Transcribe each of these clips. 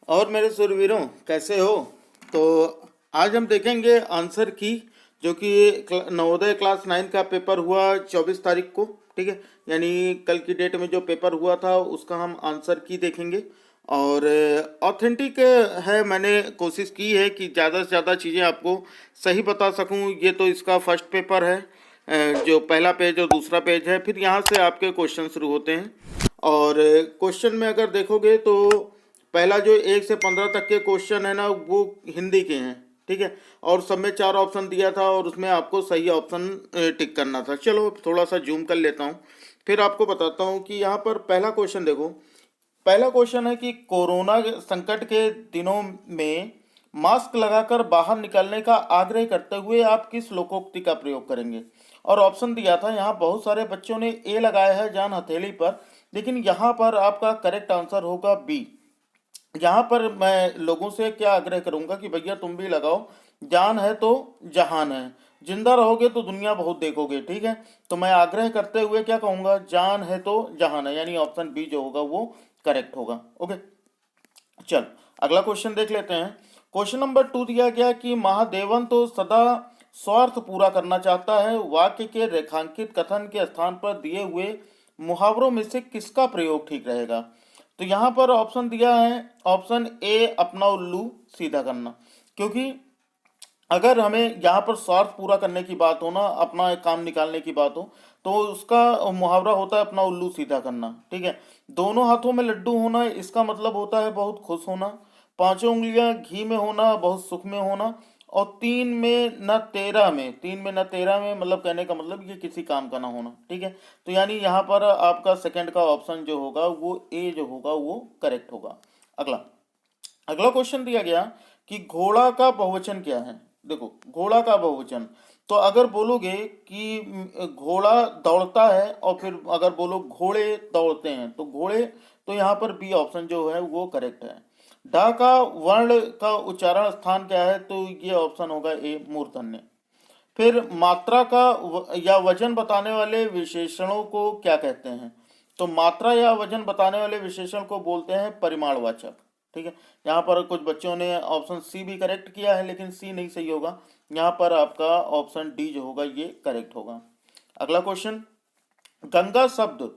और मेरे सुरवीरों, कैसे हो? तो आज हम देखेंगे आंसर की, जो कि नवोदय क्लास 9 का पेपर हुआ 24 तारीख को। ठीक है, यानी कल की डेट में जो पेपर हुआ था उसका हम आंसर की देखेंगे। और ऑथेंटिक है, मैंने कोशिश की है कि ज़्यादा से ज़्यादा चीज़ें आपको सही बता सकूं। ये तो इसका फर्स्ट पेपर है, जो पहला पेज और दूसरा पेज है, फिर यहाँ से आपके क्वेश्चन शुरू होते हैं। और क्वेश्चन में अगर देखोगे तो पहला जो 1 से 15 तक के क्वेश्चन है ना, वो हिंदी के हैं। ठीक है, और सब में 4 ऑप्शन दिया था और उसमें आपको सही ऑप्शन टिक करना था। चलो थोड़ा सा जूम कर लेता हूँ, फिर आपको बताता हूँ कि यहाँ पर पहला क्वेश्चन देखो। पहला क्वेश्चन है कि कोरोना संकट के दिनों में मास्क लगाकर बाहर निकलने का आग्रह करते हुए आप किस लोकोक्ति का प्रयोग करेंगे? और ऑप्शन दिया था, यहाँ बहुत सारे बच्चों ने ए लगाया है जान हथेली पर, लेकिन यहाँ पर आपका करेक्ट आंसर होगा बी। यहाँ पर मैं लोगों से क्या आग्रह करूंगा कि भैया तुम भी लगाओ, जान है तो जहान है, जिंदा रहोगे तो दुनिया बहुत देखोगे। ठीक है, तो मैं आग्रह करते हुए क्या कहूंगा, जान है तो जहान है, यानी ऑप्शन बी जो होगा वो करेक्ट होगा। ओके, चल अगला क्वेश्चन देख लेते हैं। क्वेश्चन नंबर 2 दिया गया कि महादेवन तो सदा स्वार्थ पूरा करना चाहता है, वाक्य के रेखांकित कथन के स्थान पर दिए हुए मुहावरों में से किसका प्रयोग ठीक रहेगा? तो यहाँ पर ऑप्शन दिया है, ऑप्शन ए अपना उल्लू सीधा करना। क्योंकि अगर हमें यहाँ पर स्वार्थ पूरा करने की बात हो ना, अपना एक काम निकालने की बात हो, तो उसका मुहावरा होता है अपना उल्लू सीधा करना। ठीक है, दोनों हाथों में लड्डू होना, इसका मतलब होता है बहुत खुश होना। पांचों उंगलियां घी में होना, बहुत सुख में होना। और तीन में न तेरह में मतलब कहने का मतलब ये किसी काम का ना होना। ठीक है, तो यानी यहाँ पर आपका सेकंड का ऑप्शन जो होगा वो ए जो होगा वो करेक्ट होगा। अगला अगला क्वेश्चन दिया गया कि घोड़ा का बहुवचन क्या है? देखो, घोड़ा का बहुवचन, तो अगर बोलोगे कि घोड़ा दौड़ता है और फिर अगर बोलो घोड़े दौड़ते हैं, तो घोड़े, तो यहाँ पर बी ऑप्शन जो है वो करेक्ट है। डा का वर्ण का उच्चारण स्थान क्या है? तो ये ऑप्शन होगा ए मूर्धन्य। फिर मात्रा का या वजन बताने वाले विशेषणों को क्या कहते हैं? तो मात्रा या वजन बताने वाले विशेषण को बोलते हैं परिमाणवाचक। ठीक है, यहाँ पर कुछ बच्चों ने ऑप्शन सी भी करेक्ट किया है, लेकिन सी नहीं सही होगा। यहाँ पर आपका ऑप्शन डी जो होगा ये करेक्ट होगा। अगला क्वेश्चन, गंगा शब्द,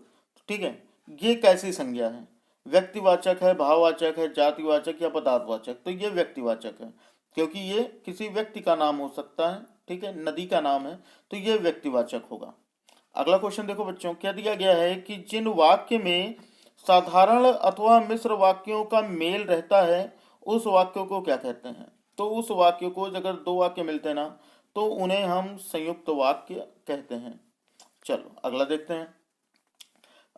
ठीक है, ये कैसी संज्ञा है? व्यक्तिवाचक है, भाववाचक है, जातिवाचक या पदार्थवाचक? तो ये व्यक्तिवाचक है, क्योंकि ये किसी व्यक्ति का नाम हो सकता है। ठीक है, नदी का नाम है, तो ये व्यक्तिवाचक होगा। अगला क्वेश्चन देखो बच्चों, क्या दिया गया है कि जिन वाक्य में साधारण अथवा मिश्र वाक्यों का मेल रहता है उस वाक्यों को क्या कहते हैं? तो उस वाक्य को, अगर दो वाक्य मिलते हैं ना, तो उन्हें हम संयुक्त वाक्य कहते हैं। चलो अगला देखते हैं।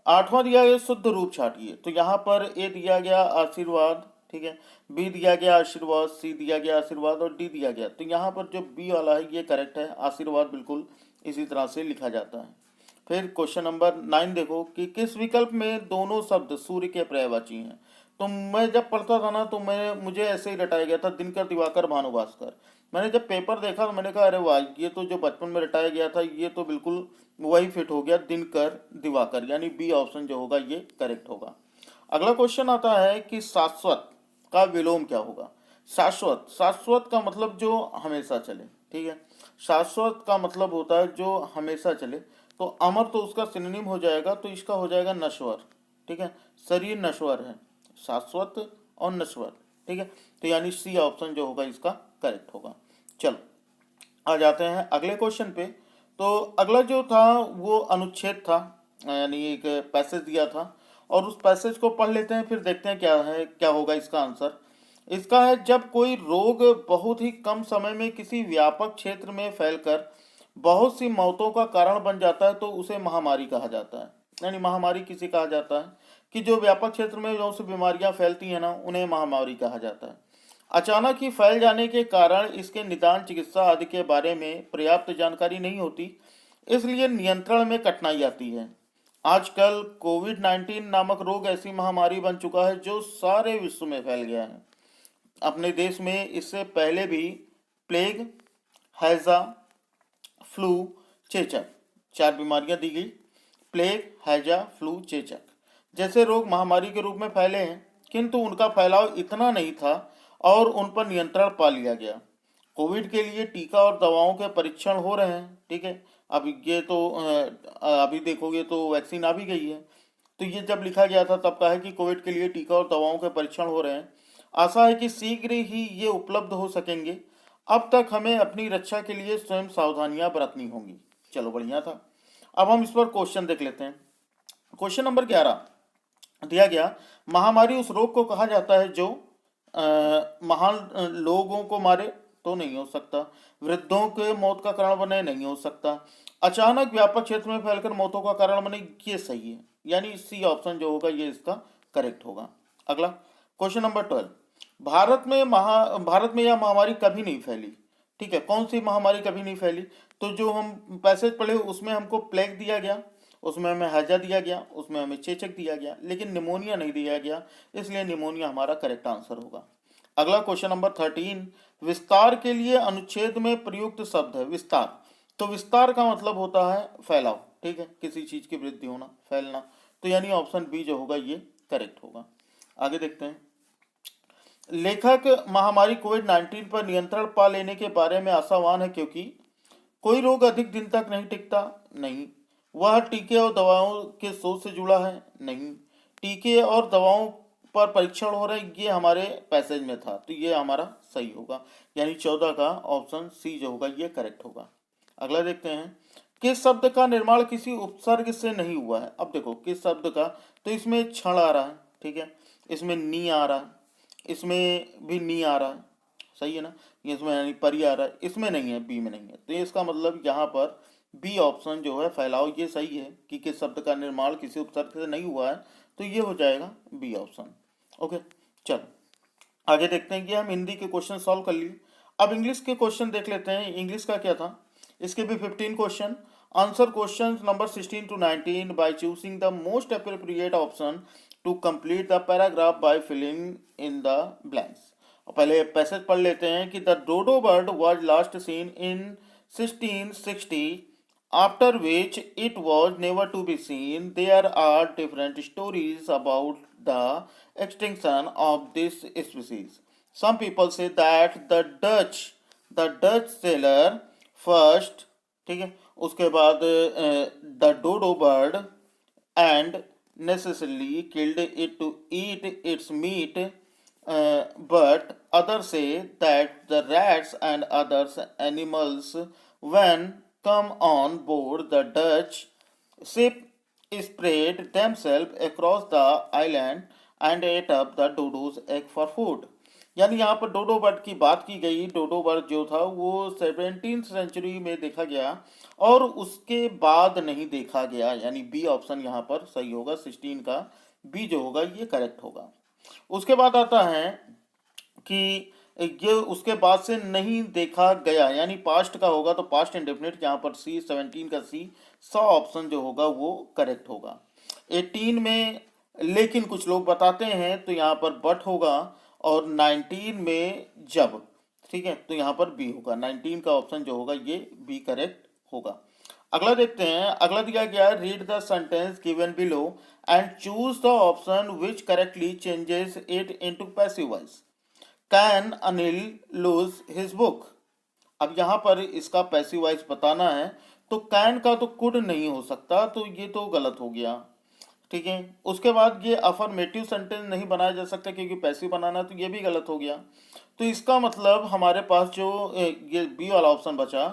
आठवां दिया गया शुद्ध रूप छाटिए, तो यहाँ पर ए दिया गया आशीर्वाद, ठीक है, बी दिया गया आशीर्वाद, सी दिया गया आशीर्वाद और डी दिया गया। तो यहाँ पर जो बी वाला है ये करेक्ट है, आशीर्वाद बिल्कुल इसी तरह से लिखा जाता है। फिर क्वेश्चन नंबर 9 देखो कि किस विकल्प में दोनों शब्द सूर्य के पर्यायवाची हैं? तो मैं जब पढ़ता था ना, तो मुझे ऐसे ही रटाया गया था, दिनकर दिवाकर भानुभास्कर। मैंने जब पेपर देखा तो मैंने कहा अरे वाह, ये तो जो बचपन में रटाया गया था ये तो बिल्कुल वही फिट हो गया, दिनकर दिवाकर, यानी बी ऑप्शन जो होगा ये करेक्ट होगा। अगला क्वेश्चन आता है कि शाश्वत का विलोम क्या होगा? शाश्वत, शाश्वत का मतलब जो हमेशा चले। ठीक है, शाश्वत का मतलब होता है जो हमेशा चले। तो अमर तो उसका सिनोनिम हो जाएगा, तो इसका हो जाएगा नश्वर। ठीक है, शरीर नश्वर है, शाश्वत और नश्वर। ठीक है, तो यानी सी ऑप्शन जो होगा इसका करेक्ट होगा। चलो आ जाते हैं अगले क्वेश्चन पे। तो अगला जो था वो अनुच्छेद था, यानी एक पैसेज दिया था, और उस पैसेज को पढ़ लेते हैं, फिर देखते हैं क्या है, क्या होगा इसका आंसर। इसका है, जब कोई रोग बहुत ही कम समय में किसी व्यापक क्षेत्र में फैलकर बहुत सी मौतों का कारण बन जाता है तो उसे महामारी कहा जाता है। यानी महामारी किसे कहा जाता है कि जो व्यापक क्षेत्र में जो सी बीमारियां फैलती हैं ना, उन्हें महामारी कहा जाता है। अचानक ही फैल जाने के कारण इसके निदान, चिकित्सा आदि के बारे में पर्याप्त जानकारी नहीं होती, इसलिए नियंत्रण में कठिनाई आती है। आजकल कोविड-19 नामक रोग ऐसी महामारी बन चुका है जो सारे विश्व में फैल गया है। अपने देश में इससे पहले भी प्लेग, हैजा, फ्लू, चेचक, 4 बीमारियां दी गई। प्लेग, हैजा, फ्लू, चेचक जैसे रोग महामारी के रूप में फैले हैं, किंतु उनका फैलाव इतना नहीं था और उन पर नियंत्रण पा लिया गया। कोविड के लिए टीका और दवाओं के परीक्षण हो रहे हैं, ठीक है। अब ये तो अभी देखोगे तो वैक्सीन आ भी गई है। तो ये जब लिखा गया था तब कहा है कि कोविड के लिए टीका और दवाओं के परीक्षण हो रहे हैं, आशा है कि शीघ्र ही ये उपलब्ध हो सकेंगे। अब तक हमें अपनी रक्षा के लिए स्वयं सावधानियां बरतनी होंगी। चलो बढ़िया था। अब हम इस पर क्वेश्चन देख लेते हैं। क्वेश्चन नंबर 11 दिया गया, महामारी उस रोग को कहा जाता है जो महान लोगों को मारे, तो नहीं हो सकता। वृद्धों के मौत का कारण बने, नहीं हो सकता। अचानक व्यापक क्षेत्र में फैलकर मौतों का कारण बने, ये सही है, यानी सी ऑप्शन जो होगा ये इसका करेक्ट होगा। अगला क्वेश्चन नंबर 12, भारत में यह महामारी कभी नहीं फैली, ठीक है। कौन सी महामारी कभी नहीं फैली? तो जो हम पैसेज पढ़े उसमें हमको प्लेग दिया गया, उसमें हमें हैजा दिया गया, उसमें हमें चेचक दिया गया, लेकिन निमोनिया नहीं दिया गया, इसलिए निमोनिया हमारा करेक्ट आंसर होगा। अगला क्वेश्चन नंबर 13, विस्तार के लिए अनुच्छेद में प्रयुक्त शब्द है विस्तार। तो विस्तार का मतलब होता है फैलाव, ठीक है, किसी चीज की वृद्धि होना, फैलना। तो यानी ऑप्शन बी जो होगा ये करेक्ट होगा। आगे देखते हैं। लेखक महामारी कोविड-19 पर नियंत्रण पा लेने के बारे में आशावान है क्योंकि कोई रोग अधिक दिन तक नहीं टिकता, नहीं। वह टीके और दवाओं के शोध से जुड़ा है, नहीं। टीके और दवाओं पर परीक्षण हो रहे हैं, ये हमारे पैसेज में था, तो ये हमारा सही होगा, यानी 14 का ऑप्शन सी जो होगा ये करेक्ट होगा। अगला देखते हैं, किस शब्द का निर्माण किसी उपसर्ग से नहीं हुआ है? अब देखो किस शब्द का, तो इसमें क्षण आ रहा है, ठीक है, इसमें नी आ रहा है, इसमें भी नी आ रहा है, सही है ना, इसमें यानी परी आ रहा है, इसमें नहीं है, बी में नहीं है। तो इसका मतलब यहाँ पर बी ऑप्शन जो है फैलाव ये सही है कि किस शब्द का निर्माण किसी उपसर्ग से नहीं हुआ है, तो ये हो जाएगा बी ऑप्शन। ओके, चलो आगे देखते हैं कि हम हिंदी के क्वेश्चन सॉल्व कर लिए। अब इंग्लिश के क्वेश्चन देख लेते हैं। इंग्लिश का क्या था, इसके भी 15 question. Answer question number 16 to 19 by choosing the most appropriate option to complete the paragraph by filling in the blanks. पहले पैसेज पढ़ लेते हैं कि the dodo bird was last seen in 1660, after which it was never to be seen. There are different stories about the extinction of this species. Some people say that the Dutch sailor first, ठीक है, उसके बाद the dodo bird and necessarily killed it to eat its meat, but others say that the rats and other animals, when come on board the Dutch ship, spread themselves across the island and ate up the dodo's egg for food. यानी यहाँ पर डोडो bird की बात की गई। डोडो bird जो था वो 17th सेंचुरी में देखा गया और उसके बाद नहीं देखा गया, यानी बी ऑप्शन यहाँ पर सही होगा। 16 का बी जो होगा ये करेक्ट होगा। उसके बाद आता है कि ये उसके बाद से नहीं देखा गया, यानी पास्ट का होगा तो पास्ट इंडेफिनिट, यहाँ पर सी 17 का सी 100 ऑप्शन जो होगा वो करेक्ट होगा। 18 में लेकिन कुछ लोग बताते हैं तो यहाँ पर बट होगा, और 19 में जब, ठीक है, तो यहाँ पर बी होगा। 19 का ऑप्शन जो होगा ये बी करेक्ट होगा। अगला देखते हैं। अगला दिया गया है, read the sentence given below and choose the option which correctly changes it into passive voice. Can Anil lose his book. अब यहाँ पर इसका पैसिव वॉइस बताना है, तो कैन का तो कुड नहीं हो सकता, तो ये तो गलत हो गया, ठीक है। उसके बाद ये अफर्मेटिव सेंटेंस नहीं बनाया जा सकता क्योंकि पैसिव बनाना, तो ये भी गलत हो गया। तो इसका मतलब हमारे पास जो ये बी वाला ऑप्शन बचा,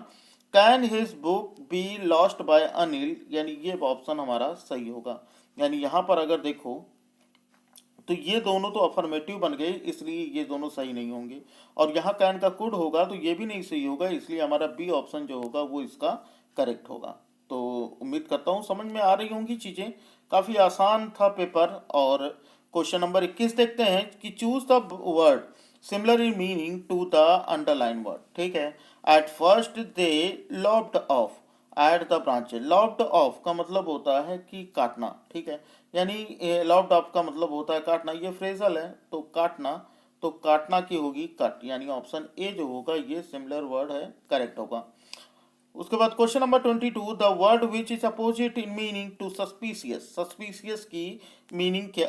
can his book be lost by Anil, यानी ये ऑप्शन हमारा सही होगा। यानी यहाँ पर अगर देखो तो ये दोनों तो अफर्मेटिव बन गए, इसलिए ये दोनों सही नहीं होंगे। और यहाँ कैन का कुड होगा तो ये भी नहीं सही होगा, इसलिए हमारा बी ऑप्शन जो होगा वो इसका करेक्ट होगा। तो उम्मीद करता हूँ समझ में आ रही होंगी चीज़ें। काफ़ी आसान था पेपर। और क्वेश्चन नंबर 21 देखते हैं कि choose the word similar in meaning to the underline word, ठीक है। At first they lopped off at the branches. Lopped off का मतलब होता है कि काटना, ठीक है, यानी लॉप्ड ऑफ का मतलब होता है काटना। ये फ्रेजल है तो काटना, तो काटना की होगी कट, यानी ऑप्शन ए जो होगा ये सिमिलर वर्ड है, करेक्ट होगा। उसके बाद question number 22, the word which is opposite in meaning to suspicious, suspicious की मीनिंग के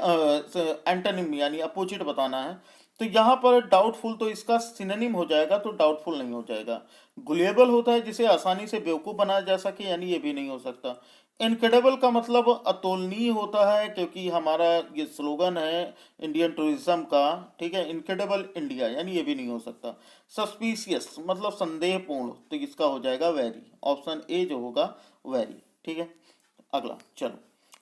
एंटोनिम यानी अपोजिट बताना है। तो यहाँ पर डाउटफुल, तो इसका सिनोनिम हो जाएगा, तो डाउटफुल नहीं हो जाएगा। गुलिएबल होता है जिसे आसानी से बेवकूफ़ बनाया जा सके, यानी ये भी नहीं हो सकता। इनक्रेडिबल का मतलब अतुलनीय होता है, क्योंकि हमारा ये स्लोगन है इंडियन टूरिज्म का, ठीक है, इनक्रेडिबल इंडिया, यानी ये भी नहीं हो सकता। सस्पिशियस मतलब संदेहपूर्ण, तो इसका हो जाएगा वेरी, ऑप्शन ए जो होगा वेरी, ठीक है। अगला चलो,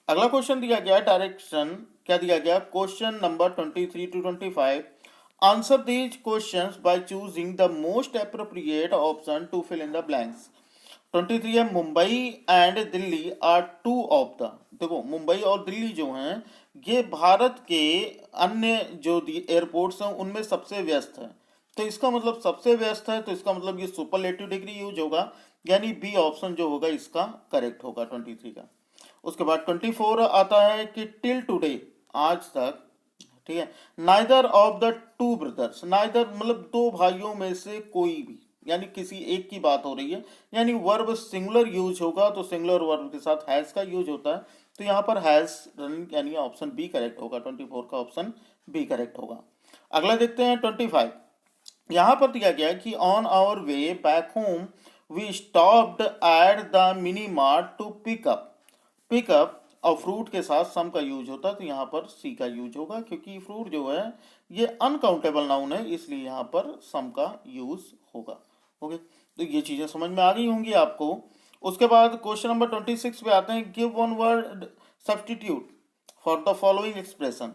अगला क्वेश्चन दिया गया डायरेक्शन, क्या दिया गया, question number 23 to 25, answer these questions by choosing the most appropriate option to fill in the blanks. 23 है, Mumbai and Delhi are two of the, देखो मुंबई और दिल्ली जो हैं ये भारत के अन्य जो एयरपोर्ट्स हैं उनमें सबसे व्यस्त है। तो इसका मतलब सबसे व्यस्त है, तो इसका मतलब ये सुपरलेटिव डिग्री यूज होगा, यानी बी ऑप्शन जो होगा इसका करेक्ट होगा 23 का। उसके बाद 24 आता है कि टिल टुडे, आज तक, ठीक है, neither of the two brothers, neither मतलब दो भाइयों में से कोई भी, यानी किसी एक की बात हो रही है, यानी वर्ब सिंगुलर यूज होगा, तो सिंगुलर वर्ब के साथ हैज का यूज होता है, तो यहाँ पर हैज रनिंग, यानी ऑप्शन बी करेक्ट होगा, 24 का ऑप्शन बी करेक्ट होगा। अगला देखते हैं 25, यहाँ पर दिया गया कि on our way back home we stopped at the mini mart to pick up और फ्रूट के साथ सम का यूज होता है, तो यहाँ पर सी का यूज होगा, क्योंकि फ्रूट जो है ये अनकाउंटेबल नाउन है, इसलिए यहाँ पर सम का यूज होगा। ओके, तो ये चीजें समझ में आ गई होंगी आपको। उसके बाद क्वेश्चन नंबर 26 पे आते हैं, give one word substitute for the following expression,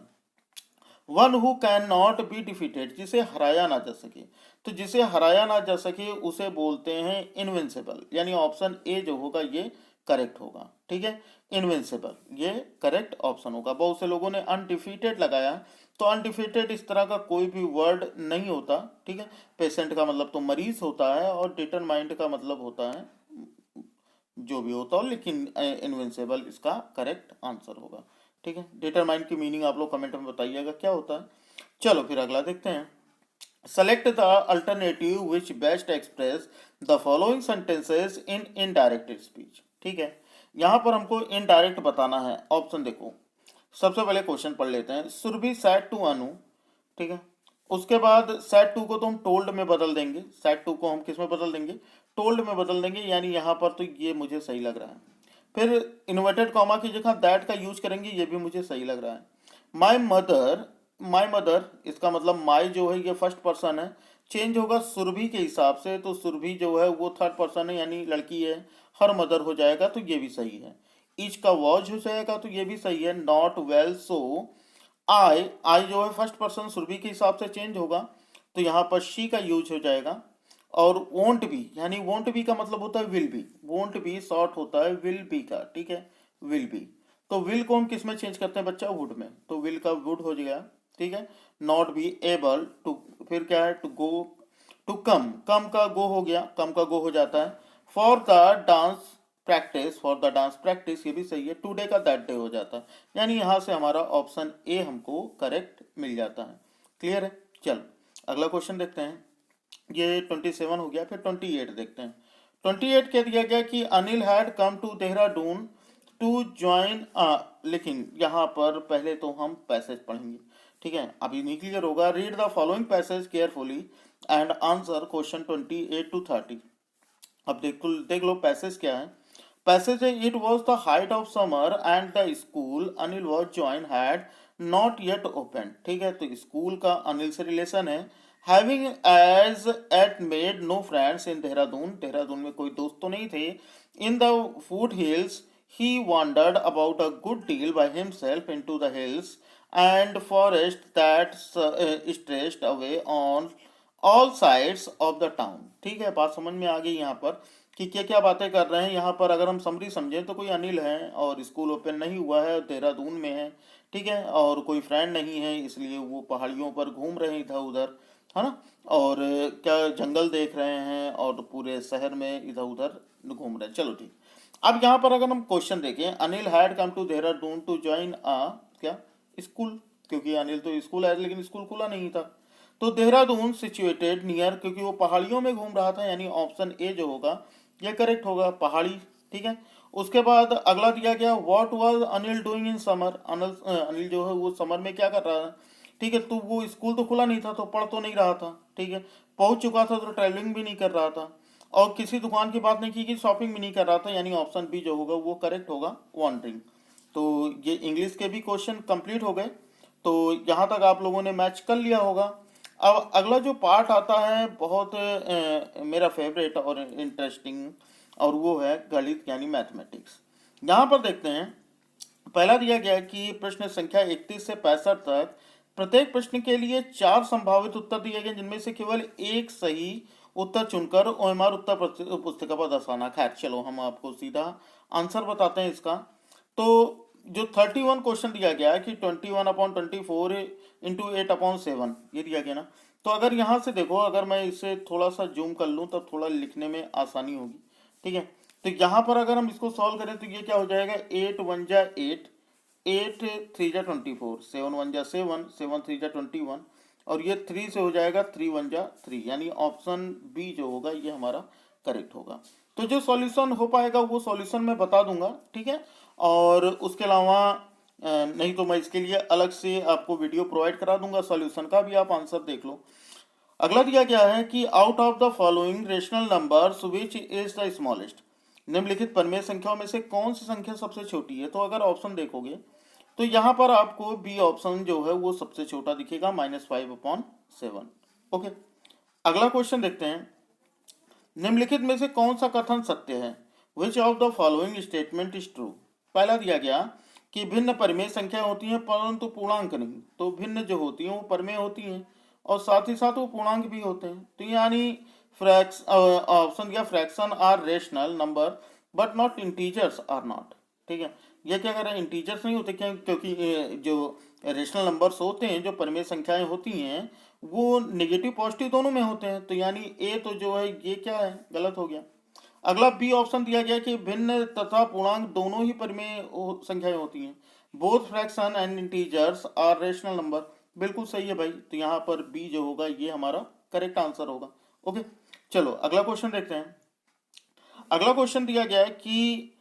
one who can not be defeated, जिसे हराया ना जा सके, तो जिसे हराया ना जा सके उसे बोलते हैं इनविंसिबल, यानी ऑप्शन ए जो होगा ये करेक्ट होगा, ठीक है, इनविंसिबल ये करेक्ट ऑप्शन होगा। बहुत से लोगों ने अनडिफीटेड लगाया, तो अनडिफीटेड इस तरह का कोई भी वर्ड नहीं होता, ठीक है। पेशेंट का मतलब तो मरीज होता है, और डिटरमाइंड का मतलब होता है जो भी होता हो, लेकिन इनविंसिबल इसका करेक्ट आंसर होगा, ठीक है। डिटरमाइन की मीनिंग आप लोग कमेंट में बताइएगा क्या होता है। चलो फिर अगला देखते हैं, select the alternative which best express the following sentences in indirect speech, ठीक है। यहाँ पर हमको इनडायरेक्ट बताना है, ऑप्शन देखो, सबसे पहले क्वेश्चन पढ़ लेते हैं, सुरभि सैड टू अनु, ठीक है। उसके बाद सैड टू को तो हम टोल्ड में बदल देंगे, सैड टू को हम किस में बदल देंगे, टोल्ड में बदल देंगे, यानी यहाँ पर तो ये मुझे सही लग रहा है। फिर इन्वर्टेड कॉमा की जगह दैट का यूज करेंगे, ये भी मुझे सही लग रहा है। माई मदर, इसका मतलब माई जो है ये फर्स्ट पर्सन है, चेंज होगा सुरभि के हिसाब से, तो सुरभि जो है वो थर्ड पर्सन है, यानी लड़की है, हर मदर हो जाएगा, तो ये भी सही है। ईच का वॉज हो जाएगा, तो ये भी सही है। नॉट वेल सो आई जो है फर्स्ट पर्सन सुरभि के हिसाब से चेंज होगा, तो यहाँ पर शी का यूज हो जाएगा। और वोंट बी, यानी वोंट बी का मतलब होता है will be, won't be short होता है विल बी का, ठीक है, विल बी। तो विल को हम किस में चेंज करते हैं बच्चा, वुड में, तो विल का वुड हो गया, ठीक है। नॉट बी एबल टू, फिर क्या है, टू गो, टू कम, कम का गो हो गया, कम का गो हो जाता है। For the dance practice, for the dance practice, ये भी सही है, टुडे का दैट डे हो जाता है, यानी यहाँ से हमारा ऑप्शन ए हमको करेक्ट मिल जाता है। क्लियर है। चलो अगला क्वेश्चन देखते हैं, ये 27 हो गया, फिर 28 देखते हैं। 28 कह दिया गया कि Anil had come to Dehradun to join, लेकिन यहाँ पर पहले तो हम पैसेज पढ़ेंगे, ठीक है, अभी नहीं क्लियर होगा। Read the following passage carefully and answer question 28 to 30। अब देख लो पैसेज क्या है। पैसेज है, it was the height of summer and the school Anil was join had not yet open, ठीक है, तो स्कूल का अनिल से रिलेशन है। Having as yet made no friends in Dehradun, Dehradun में कोई दोस्त तो नहीं थे। In the foot hills he wandered about a good deal by himself into the hills and forest that stretched away on all sides of the town, ठीक है, बात समझ में आ गई यहाँ पर कि क्या क्या बातें कर रहे हैं। यहाँ पर अगर हम समरी समझें तो कोई अनिल है और स्कूल ओपन नहीं हुआ है, देहरादून में है, ठीक है, और कोई फ्रेंड नहीं है, इसलिए वो पहाड़ियों पर घूम रहे हैं इधर उधर, है ना, और क्या जंगल देख रहे हैं और पूरे शहर में इधर उधर घूम रहे हैं। चलो ठीक, अब यहाँ पर अगर हम क्वेश्चन देखें, Anil had come to Dehradun to join क्या स्कूल, क्योंकि अनिल तो स्कूल है लेकिन स्कूल खुला नहीं था, तो देहरादून सिचुएटेड नियर, क्योंकि वो पहाड़ियों में घूम रहा था, यानी ऑप्शन ए जो होगा ये करेक्ट होगा, पहाड़ी। ठीक है, उसके बाद अगला दिया गया, what was Anil doing in summer. Anil जो है वो समर में क्या कर रहा है। ठीक है, तो वो स्कूल तो खुला नहीं था तो पढ़ तो नहीं रहा था। ठीक है, पहुंच चुका था तो ट्रैवलिंग भी नहीं कर रहा था, और किसी दुकान की बात नहीं की कि शॉपिंग भी नहीं कर रहा था, यानी ऑप्शन बी जो होगा वो करेक्ट होगा, वॉन्डरिंग। तो ये इंग्लिश के भी क्वेश्चन कंप्लीट हो गए। तो यहाँ तक आप लोगों ने मैच कर लिया होगा। अब अगला जो पार्ट आता है बहुत मेरा फेवरेट और इंटरेस्टिंग, और वो है गणित यानी मैथमेटिक्स। यहाँ पर देखते हैं, पहला दिया गया है कि प्रश्न संख्या 31 से 65 तक प्रत्येक प्रश्न के लिए 4 संभावित उत्तर दिए गए, जिनमें से केवल एक सही उत्तर चुनकर ओएमआर उत्तर पुस्तिका पर दर्शाना। खैर चलो हम आपको सीधा आंसर बताते हैं इसका। तो जो 31 क्वेश्चन दिया गया है कि 21/24 इंटू 8/7 ये दिया गया ना, तो अगर यहाँ से देखो, अगर मैं इसे थोड़ा सा जूम कर लूँ तब थोड़ा लिखने में आसानी होगी। ठीक है, तो यहाँ पर अगर हम इसको सॉल्व करें तो ये क्या हो जाएगा, 8 1 जा 8, 8 3 जा 24, 7 1 जा 7, 7 3 जा 21, और ये 3 से हो जाएगा 3 1 जा 3, यानी ऑप्शन बी जो होगा ये हमारा करेक्ट होगा। तो जो सॉल्यूशन हो पाएगा वो सॉल्यूशन मैं बता दूंगा। ठीक है, और उसके अलावा नहीं तो मैं इसके लिए अलग से आपको वीडियो प्रोवाइड करा दूंगा, सॉल्यूशन का भी आप आंसर देख लो। अगला दिया गया है कि out of the following rational numbers which is the smallest. निम्नलिखित परिमेय संख्याओं में से कौन सी संख्या सबसे छोटी है। तो अगर ऑप्शन देखोगे तो यहाँ पर आपको बी ऑप्शन जो है वो सबसे छोटा दिखेगा, -5/7। ओके, अगला क्वेश्चन देखते हैं, निम्नलिखित में से कौन सा कथन सत्य है। Which of the following statement is true. पहला दिया गया कि भिन्न परिमेय संख्याएं होती हैं परंतु पूर्णांक नहीं। तो भिन्न जो होती हैं वो परिमेय होती हैं और साथ ही साथ वो पूर्णांक भी होते हैं। तो यानी ऑप्शन दिया, fraction are rational number but not integers are not. ठीक है, ये क्या कर रहे हैं, इंटीजर्स नहीं होते क्या, क्योंकि जो रेशनल नंबर्स होते हैं, जो परिमेय संख्याएं होती हैं, वो नेगेटिव पॉजिटिव दोनों में होते हैं। तो यानी ए तो जो है ये क्या है, गलत हो गया। अगला बी ऑप्शन दिया गया कि भिन्न तथा पूर्णांक दोनों ही परिमेय संख्याएं होती हैं। Both fraction and integers are rational number. बिल्कुल सही है भाई, तो यहाँ पर बी जो होगा ये हमारा करेक्ट आंसर होगा। ओके, चलो अगला क्वेश्चन देखते हैं। अगला क्वेश्चन दिया गया है कि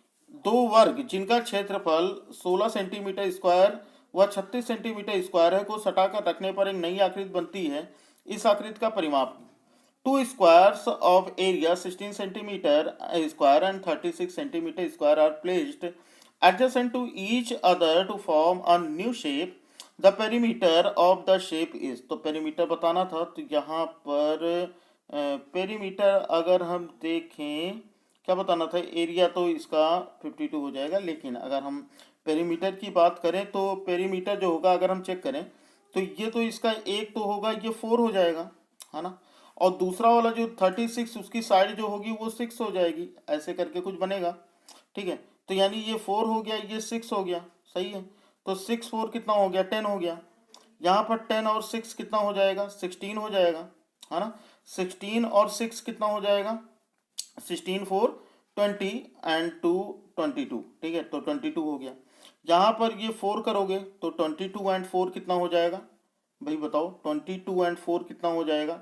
दो वर्ग जिनका क्षेत्रफल 16 सेंटीमीटर स्क्वायर व 36 सेंटीमीटर स्क्वायर है को सटाकर रखने पर एक नई आकृति बनती है। इस आकृति का परिमाप। Two squares of area 16 centimetre square and 36 centimetre square are placed adjacent to each other to form a new shape. The perimeter of the shape is। तो पेरीमीटर बताना था, तो यहाँ पर पेरीमीटर अगर हम देखें क्या बताना था, एरिया तो इसका 52 हो जाएगा, लेकिन अगर हम पेरीमीटर की बात करें तो पेरीमीटर जो होगा अगर हम चेक करें तो ये तो इसका एक तो होगा, ये 4 हो जाएगा, है ना, और दूसरा वाला जो 36 उसकी साइड जो होगी वो 6 हो जाएगी, ऐसे करके कुछ बनेगा। ठीक है, तो यानी ये 4 हो गया, ये 6 हो गया, सही है। तो 6 4 कितना हो गया, 10 हो गया। यहाँ पर 10 और 6 कितना हो जाएगा, 16 हो जाएगा, है ना। 16 और 6 कितना हो जाएगा, 16 4 20 एंड 2 22। ठीक है, तो 22 हो गया। यहाँ पर ये 4 करोगे तो 22 एंड 4 कितना हो जाएगा भाई बताओ, 22 एंड 4 कितना हो जाएगा,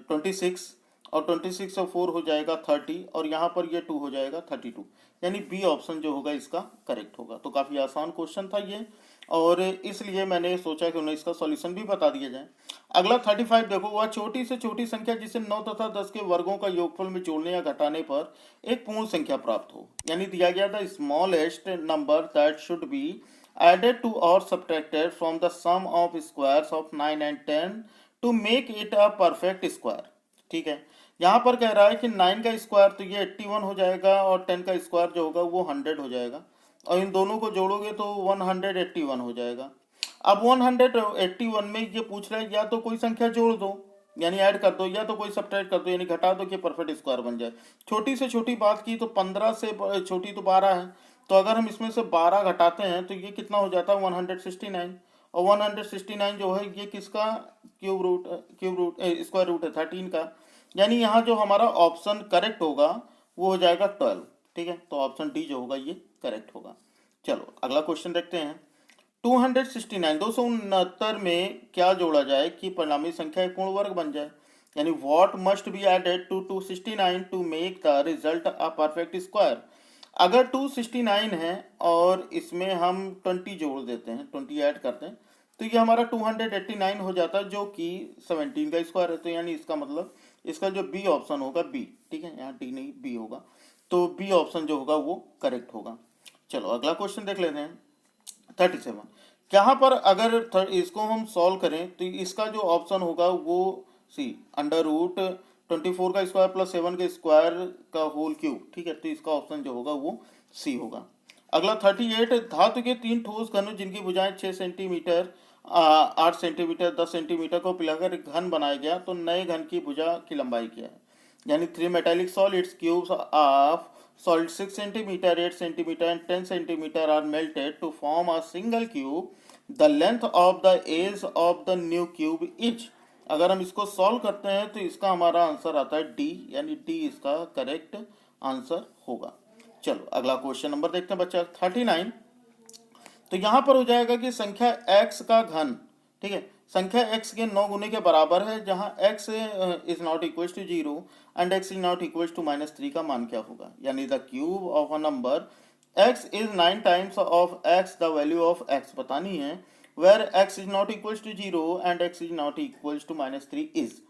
26, और 26 और 4 हो जाएगा 30, और यहाँ पर ये 2 हो जाएगा 32, यानी बी ऑप्शन जो होगा इसका करेक्ट होगा। तो काफ़ी आसान क्वेश्चन था ये, और इसलिए मैंने सोचा कि उन्हें इसका सॉल्यूशन भी बता दिया जाए। अगला 35 देखो, वह छोटी से छोटी संख्या जिसे 9 तथा 10 के वर्गों का योगफल में जोड़ने या घटाने पर एक पूर्ण संख्या प्राप्त हो। यानी दिया गया the smallest number that should be added to or subtracted from the sum of squares of 9 and 10 to make it a perfect square। ठीक है, यहाँ पर कह रहा है कि 9 का स्क्वायर तो ये 81 हो जाएगा, और 10 का स्क्वायर जो होगा वो 100 हो जाएगा, और इन दोनों को जोड़ोगे तो 181 हो जाएगा। अब 181 में ये पूछ रहा है या तो कोई संख्या जोड़ दो यानी ऐड कर दो, या तो कोई सब्ट्रैक्ट कर दो यानी घटा दो कि परफेक्ट स्क्वायर बन जाए। छोटी से छोटी बात की तो 15 से छोटी तो 12 है, तो अगर हम इसमें से 12 घटाते हैं तो ये कितना हो जाता है 169, और 169 जो है ये किसका क्यूब रूट स्क्वायर रूट है 13 का, यानी यहाँ जो हमारा ऑप्शन करेक्ट होगा वो हो जाएगा 12। ठीक है, तो ऑप्शन डी जो होगा ये करेक्ट होगा। चलो अगला क्वेश्चन देखते हैं। 269 269 में क्या जोड़ा जाए कि परिणामी संख्या एक पूर्ण वर्ग बन जाए। यानी what must be added to 269 to make the result a perfect square. अगर 269 है और इसमें हम 20 जोड़ देते हैं, 20 ऐड करते हैं, तो ये हमारा 289 हो जाता है, जो कि 17 का स्क्वायर है। तो यानी इसका मतलब इसका जो बी ऑप्शन होगा, बी, ठीक है, यहाँ डी नहीं बी होगा, तो बी ऑप्शन जो होगा वो करेक्ट होगा। चलो अगला क्वेश्चन देख लेते हैं 37। यहाँ पर अगर इसको हम सॉल्व करें तो इसका जो ऑप्शन होगा वो सी, अंडर रूट 24 का स्क्वायर प्लस 7 के स्क्वायर का होल क्यूब, ठीक है, तो इसका ऑप्शन जो होगा वो सी होगा। अगला 38, धातु के 3 ठोस घनों जिनकी भुजाएं 6 सेंटीमीटर 8 सेंटीमीटर 10 सेंटीमीटर को पिलाकर एक घन बनाया गया, तो नए घन की भुजा की लंबाई क्या है। यानी 3 metallic solids cubes of solid 6 centimeter, 8 centimeter and 10 centimeter are melted to form a single cube. The length of the edge of the new cube is। अगर हम इसको सॉल्व करते हैं तो इसका हमारा आंसर आता है डी, यानी डी इसका करेक्ट आंसर होगा। चलो अगला क्वेश्चन नंबर देखते हैं बच्चा 39। तो यहाँ पर हो जाएगा कि संख्या x का घन, ठीक है, संख्या x के 9 गुने के बराबर है, जहाँ x is not equal to 0 and x is not equal to -3 का मान क्या होगा। यानी the cube of a number x is 9 times of x, the value of x बतानी है, where x is not equal to 0 and x is not equal to -3 is.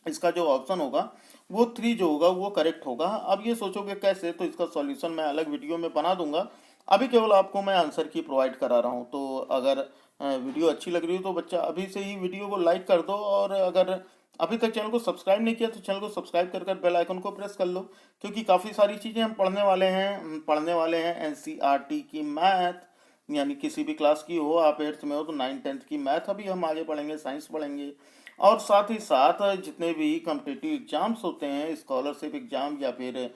इसका जो option होगा वो 3 जो होगा वो करेक्ट होगा। अब ये सोचोगे कैसे, तो इसका सॉल्यूशन मैं अलग वीडियो में बना दूंगा, अभी केवल आपको मैं आंसर की प्रोवाइड करा रहा हूँ। तो अगर वीडियो अच्छी लग रही हो तो बच्चा अभी से ही वीडियो को लाइक कर दो, और अगर अभी तक चैनल को सब्सक्राइब नहीं किया तो चैनल को सब्सक्राइब कर बेल आइकन को प्रेस कर लो, क्योंकि काफ़ी सारी चीज़ें हम पढ़ने वाले हैं एनसीईआरटी की मैथ, यानी किसी भी क्लास की हो, आप 8th में हो तो 9th 10th की मैथ अभी हम आगे पढ़ेंगे, साइंस पढ़ेंगे, और साथ ही साथ जितने भी कॉम्पिटिटिव एग्जाम्स होते हैं, स्कॉलरशिप एग्जाम या फिर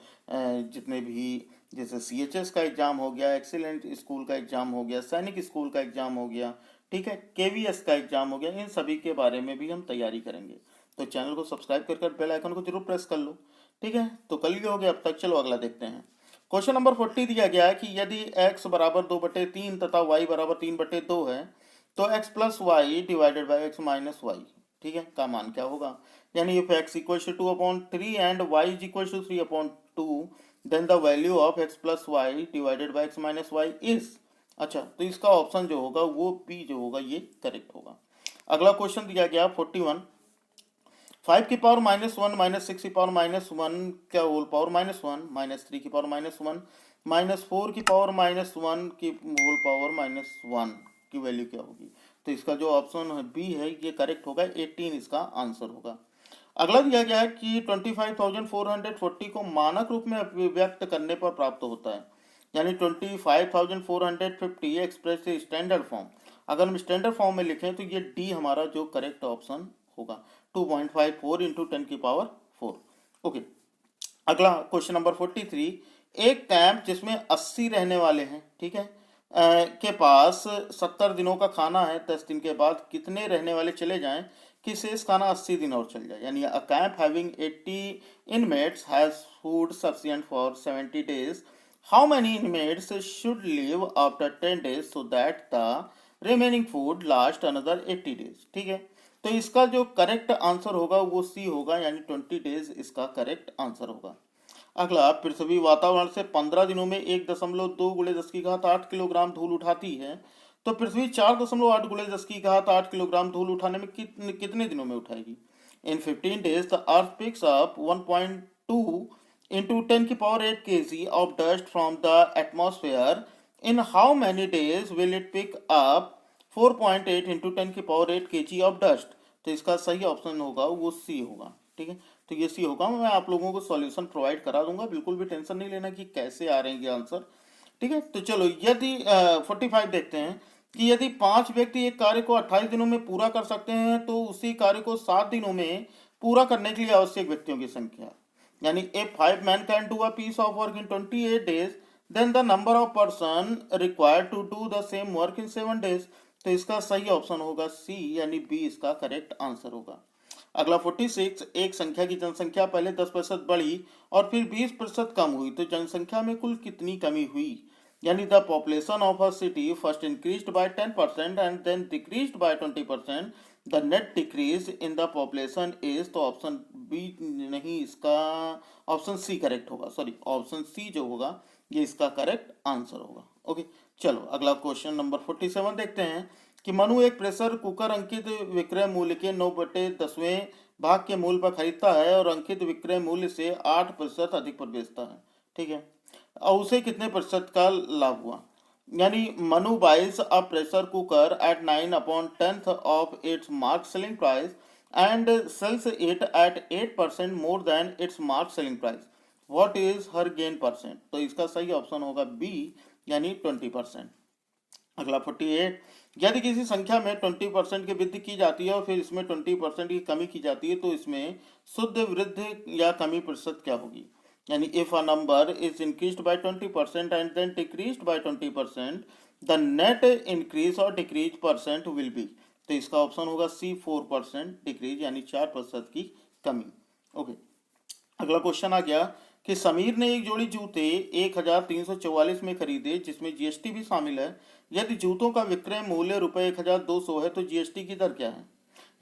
जितने भी जैसे CHS का एग्जाम हो गया, एक्सीलेंट स्कूल का एग्जाम हो गया, सैनिक स्कूल का एग्जाम हो गया, ठीक है, KVS का एग्जाम हो गया, इन सभी के बारे में भी हम तैयारी करेंगे। तो चैनल को सब्सक्राइब कर बेल आइकन को जरूर प्रेस कर लो, ठीक है। तो कल ही हो गया अब तक। चलो अगला देखते हैं। क्वेश्चन नंबर 40 दिया गया है कि यदि x बराबर 2/3 तथा y बराबर 3/2 है, तो x plus Y divided by x minus Y, ठीक है, का मान क्या होगा। यानी if x equal to 2/3 and y is equal to 3/2, then the value of x plus Y divided by x minus Y is. अच्छा, तो इसका ऑप्शन जो होगा वो बी जो होगा ये करेक्ट होगा। अगला क्वेश्चन दिया गया 41, 5 की पावर -1 -6 की पावर -1 क्या होल पावर -1 -3 की पावर -1 -4 की पावर -1 की होल पावर -1 की वैल्यू क्या होगी। तो इसका जो ऑप्शन बी है ये करेक्ट होगा, 18 इसका आंसर होगा। अगला दिया गया है कि 25,440 को मानक रूप में अभिव्यक्त करने पर प्राप्त होता है, यानी 25,450 एक्सप्रेस स्टैंडर्ड फॉर्म। अगर हम स्टैंडर्ड फॉर्म में लिखें तो ये डी हमारा जो करेक्ट ऑप्शन होगा, 2.54 इंटू 10⁴। ओके, अगला क्वेश्चन नंबर 43, एक कैंप जिसमें 80 रहने वाले हैं, ठीक है, के पास 70 दिनों का खाना है, 10 दिन के बाद कितने रहने वाले चले जाएं कि शेष खाना 80 दिन और चल जाए। यानी a camp having 80 inmates has food sufficient for 70 days, how many inmates should live after 10 days so that the remaining food last another 80 days, ठीक है। तो इसका जो करेक्ट आंसर होगा वो सी होगा, यानी 20 डेज इसका करेक्ट आंसर होगा। अगला, पृथ्वी वातावरण से 15 दिनों में 1.2 × 10⁸ किलोग्राम धूल उठाती है, तो पृथ्वी 4.8 × 10⁸ किलोग्राम धूल उठाने में कितने दिनों में उठाएगी। In 15 days the earth picks up 1.2 into 10⁸ kg of dust from the atmosphere. In how many days will it pick up 4.8 into 10⁸ kg of dust. तो इसका सही ऑप्शन होगा वो सी होगा, ठीक है। तो ये सी होगा। मैं आप लोगों को सॉल्यूशन प्रोवाइड करा दूंगा, बिल्कुल भी टेंशन नहीं लेना कि कैसे आ रहे हैं ये आंसर, ठीक है। तो चलो यदि 45 देखते हैं कि यदि 5 व्यक्ति एक कार्य को 28 दिनों में पूरा कर सकते हैं, तो उसी कार्य को 7 दिनों में पूरा करने के लिए आवश्यक व्यक्तियों की संख्या, यानी if 5 men can do a piece of work in 28 days, then the number of person required to do the same work in 7 days। तो इसका सही ऑप्शन होगा सी, यानी बी इसका करेक्ट आंसर होगा। अगला 46, एक संख्या की जनसंख्या पहले 10% बढ़ी और फिर 20% कम हुई, तो जनसंख्या में कुल कितनी कमी हुई। यानी the population of a city first increased by 10% and then decreased by 20%, the net decrease in the population is, तो ऑप्शन बी नहीं, इसका ऑप्शन सी करेक्ट होगा, सॉरी ऑप्शन सी जो होगा ये इसका करेक्ट आंसर होगा। ओके, चलो अगला क्वेश्चन नंबर 47 देखते हैं कि मनु एक प्रेशर कुकर अंकित विक्रय मूल्य के 9/10वें भाग के मूल्य पर खरीदता है और अंकित विक्रय मूल्य से 8% अधिक पर बेचता है, ठीक है, और उसे कितने प्रतिशत का लाभ हुआ। यानी Manu buys a pressure cooker at 9/10 of its mark selling price and sells it at 8% more than its mark selling price, what is her gain percent, तो इसका सही ऑप्शन होगा बी यानी 20%। अगला 48, यदि किसी संख्या में 20% की वृद्धि की जाती है और फिर इसमें 20% की कमी की जाती है तो इसमें शुद्ध वृद्धि या कमी प्रतिशत क्या होगी। यानी if a number is increased by 20% and then decreased by 20%, the net increase और डिक्रीज परसेंट विल बी, तो इसका ऑप्शन होगा सी 4% डिक्रीज यानी 4% की कमी। ओके, अगला क्वेश्चन आ गया कि समीर ने एक जोड़ी जूते 1344 में खरीदे जिसमें जीएसटी भी शामिल है। यदि जूतों का विक्रय मूल्य ₹1200 है तो जीएसटी की दर क्या है।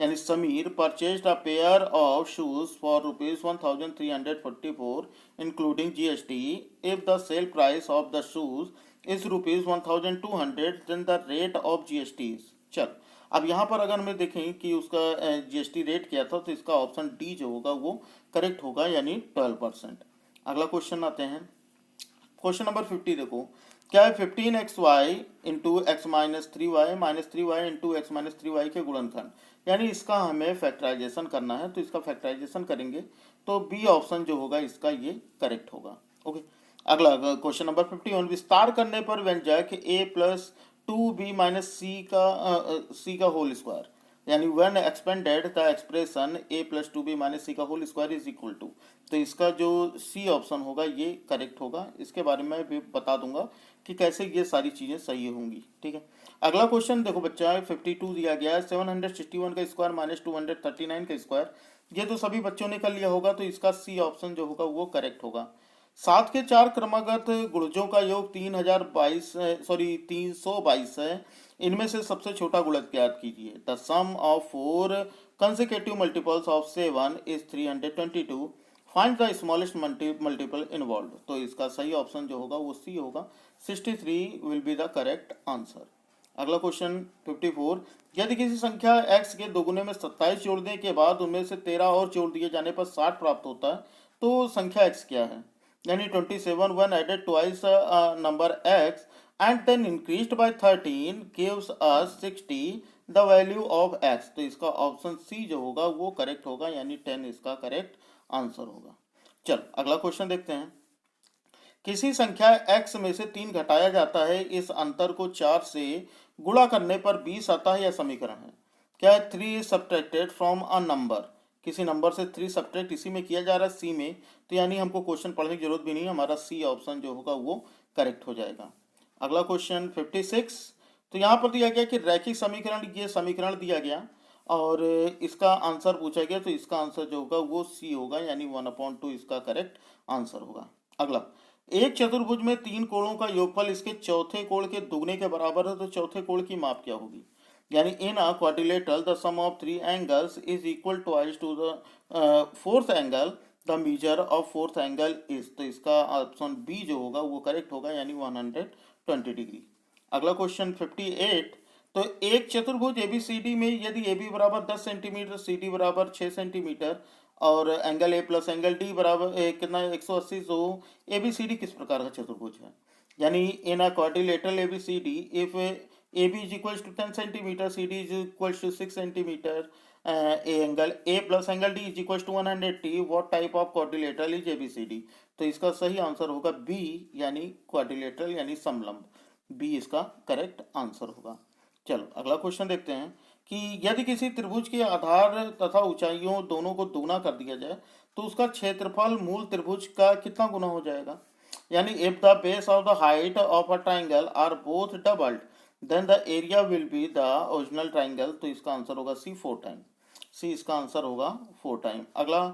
यानी Samir purchased a pair of shoes for ₹1344 including GST. If the sale price of the shoes is ₹1200 then the rate of GST is, चल अब यहाँ पर अगर मैं देखें कि उसका जीएसटी रेट क्या था तो इसका ऑप्शन डी जो होगा वो करेक्ट होगा यानी 12%। अगला क्वेश्चन आते हैं, क्वेश्चन नंबर 50 देखो, क्या है 15xy into x minus 3y minus 3y into x minus 3y के गुणनखंड, यानी इसका हमें फैक्टराइजेशन करना है, तो इसका फैक्टराइजेशन करेंगे तो बी ऑप्शन जो होगा इसका ये करेक्ट होगा। ओके, अगला क्वेश्चन नंबर 51, विस्तार करने पर व्यंजक a plus 2b minus c का होल स्क्वायर, यानी when expanded the expression a plus 2b minus c का whole square is equal to, तो इसका जो सी ऑप्शन होगा ये करेक्ट होगा। इसके बारे में भी बता दूंगा कि कैसे ये सारी चीज़ें सही होंगी, ठीक है। अगला क्वेश्चन देखो बच्चा, 52 दिया गया है 761 का स्क्वायर माइनस 239 का स्क्वायर, ये तो सभी बच्चों ने कर लिया होगा, तो इसका सी ऑप्शन जो होगा वो करेक्ट होगा। 7 के 4 क्रमागत गुणजों का योग 322 है, इनमें से सबसे छोटा गुणक ज्ञात कीजिए। The sum of 4 consecutive multiples of 7 is 322, find the smallest multiple involve, तो इसका सही ऑप्शन जो होगा वो सी होगा, 63 will be the correct answer. अगला क्वेश्चन 54, यदि किसी संख्या x के दोगुने में 27 जोड़ने के बाद उनमें से 13 और जोड़ दिए जाने पर 60 प्राप्त होता है तो संख्या x क्या है। यानी 27 when added twice number x and then increased by 13 gives us 60 the value of x, तो इसका ऑप्शन सी जो होगा वो करेक्ट होगा यानी 10 इसका करेक्ट आंसर होगा। चल अगला क्वेश्चन देखते हैं, किसी संख्या x में से 3 घटाया जाता है, इस अंतर को 4 से गुणा करने पर 20 आता है, यह समीकरण है। क्या है 3 सब्ट्रैक्टेड फ्रॉम अ नंबर, किसी नंबर से 3 सब्ट्रैक्ट इसी में किया जा रहा है सी में, तो यानी हमको क्वेश्चन पढ़ने की जरूरत भी नहीं है, हमारा सी ऑप्शन जो होगा वो करेक्ट हो जाएगा। अगला क्वेश्चन 56, तो यहाँ पर दिया गया कि रैखिक समीकरण, ये समीकरण दिया गया और इसका आंसर पूछा गया, तो इसका आंसर जो होगा वो सी होगा यानी 1/2 इसका करेक्ट आंसर होगा। अगला, एक चतुर्भुज में 3 कोणों का योगफल इसके चौथे कोण के दुगने के बराबर है, तो चौथे कोण की माप क्या होगी। यानी in a quadrilateral the sum of 3 angles is equal twice to the fourth angle, the measure of fourth angle is, तो इसका ऑप्शन बी जो होगा वो करेक्ट होगा यानी 120 डिग्री। अगला क्वेश्चन 58, तो एक चतुर्भुज एबीसीडी में यदि ए बी बराबर 10 सेंटीमीटर, सी डी बराबर 6 सेंटीमीटर और angle A plus angle D बराबर कितना 180, तो ए बी सी डी किस प्रकार का चतुर्भुज है। यानी in a quadrilateral A B C D if A B is equal to 10 centimetre, C D is equal to 6 centimetre, angle A plus angle D is equal to 180, what type of quadrilateral is A B C D, तो इसका सही answer होगा B यानी quadrilateral यानी समलंब, B इसका correct answer होगा। चलो अगला क्वेश्चन देखते हैं कि यदि किसी त्रिभुज के आधार तथा ऊंचाइयों दोनों को दोगुना कर दिया जाए तो उसका क्षेत्रफल मूल त्रिभुज का कितना गुना हो जाएगा। यानी if the base of the height of a triangle are both doubled then the area will be the original triangle, तो इसका आंसर होगा सी 4 टाइम, सी इसका आंसर होगा 4 टाइम। अगला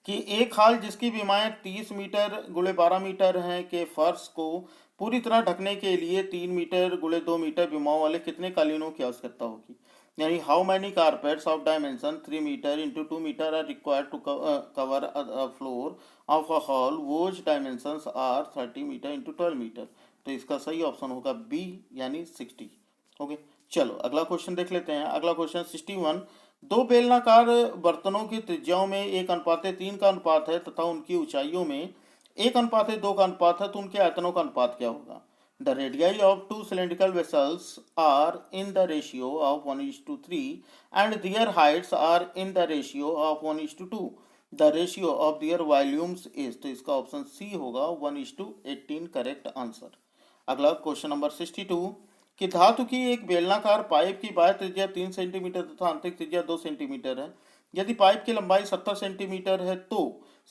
कि एक हाल जिसकी विमाएं 30 मीटर गुणे 12 मीटर हैं के फर्श को पूरी तरह ढकने के लिए 3 मीटर गुणे 2 मीटर विमाओं वाले कितने कालीनों की आवश्यकता होगी। यानी how many carpets of dimension 3 metre into 2 metre are required to cover floor of a hall whose dimensions are 30 metre into 12 metre. तो इसका सही ऑप्शन होगा बी यानी 60। ओके, चलो अगला क्वेश्चन देख लेते हैं। अगला क्वेश्चन 61। दो बेलनाकार बर्तनों की त्रिज्याओं में 1:3 का अनुपात है तथा उनकी ऊंचाइयों में 1:2 का अनुपात है, तो उनके आयतनों का अनुपात क्या होगा। The radii of two cylindrical vessels are in the ratio of 1:3 and their heights are in the ratio of 1:2। The ratio of their volumes is, तो इसका ऑप्शन सी होगा 1:18 करेक्ट आंसर। अगला क्वेश्चन नंबर 62 कि धातु की एक बेलनाकार pipe की बाह्य त्रिज्या 3 सेंटीमीटर तथा आंतरिक त्रिज्या 2 सेंटीमीटर है। यदि पाइप की लंबाई 70 सेंटीमीटर है तो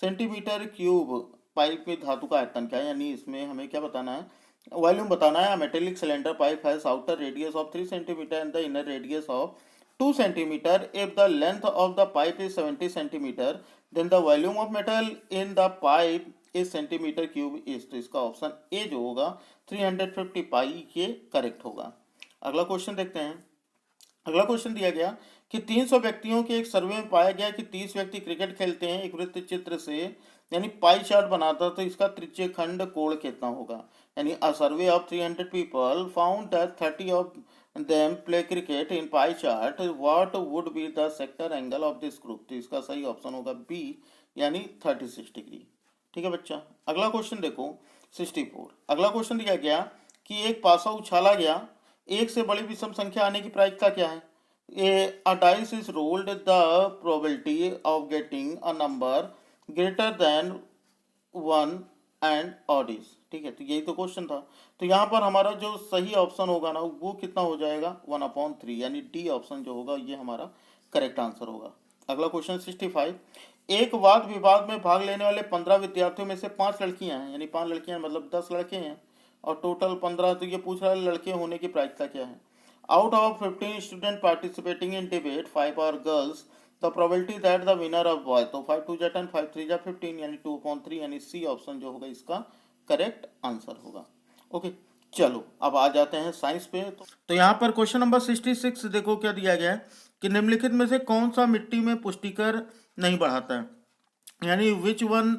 सेंटीमीटर क्यूब पाइप में धातु का आयतन क्या है। यानी इसमें हमें क्या बताना है, वॉल्यूम बताना है। Metallic cylinder pipe has outer radius of 3 centimetre and the inner radius of 2 centimetre. If the length of the pipe is 70 centimetre then the volume of metal in the pipe is centimetre cube is, तो इसका option ए जो होगा 350 पाई ये correct होगा। अगला question देखते हैं। अगला क्वेश्चन दिया गया कि 300 व्यक्तियों के एक सर्वे में पाया गया कि 30 व्यक्ति क्रिकेट खेलते हैं। एक वृत्त चित्र से यानी पाई चार्ट बनाता तो इसका त्रिज्य खंड कोण कितना होगा। यानी a survey of 300 people found that 30 of them play cricket in pie chart, what would be the sector angle of this group. तो इसका सही ऑप्शन होगा बी यानी 36 डिग्री। ठीक है बच्चा। अगला क्वेश्चन देखो 64। अगला क्वेश्चन दिया गया कि एक पासा उछाला गया, एक से बड़ी विषम संख्या आने की प्रायिकता क्या है। A dice is rolled, the probability of getting a number greater than 1 and odd is। ठीक है, तो यही तो क्वेश्चन था। तो यहाँ पर हमारा जो सही ऑप्शन होगा ना वो कितना हो जाएगा 1/3, यानी डी ऑप्शन जो होगा ये हमारा करेक्ट आंसर होगा। अगला क्वेश्चन 65। एक वाद विवाद में भाग लेने वाले 15 विद्यार्थियों में से 5 लड़कियां हैं, यानी 5 लड़कियां मतलब 10 लड़के हैं और टोटल 15। तो ये पूछ रहा है लड़के होने की प्रायिकता क्या है। Out of 15 student participating in debate 5 are girls, the probability that the winner of boy, तो 5 2 10 5 3 15 यानी 2/3, यानी सी ऑप्शन जो होगा इसका करेक्ट आंसर होगा। ओके, चलो अब आ जाते हैं साइंस पे। तो यहाँ पर क्वेश्चन नंबर 66 देखो क्या दिया गया है कि निम्नलिखित में से कौन सा मिट्टी में पुष्टिकर नहीं बढ़ाता है। यानी which one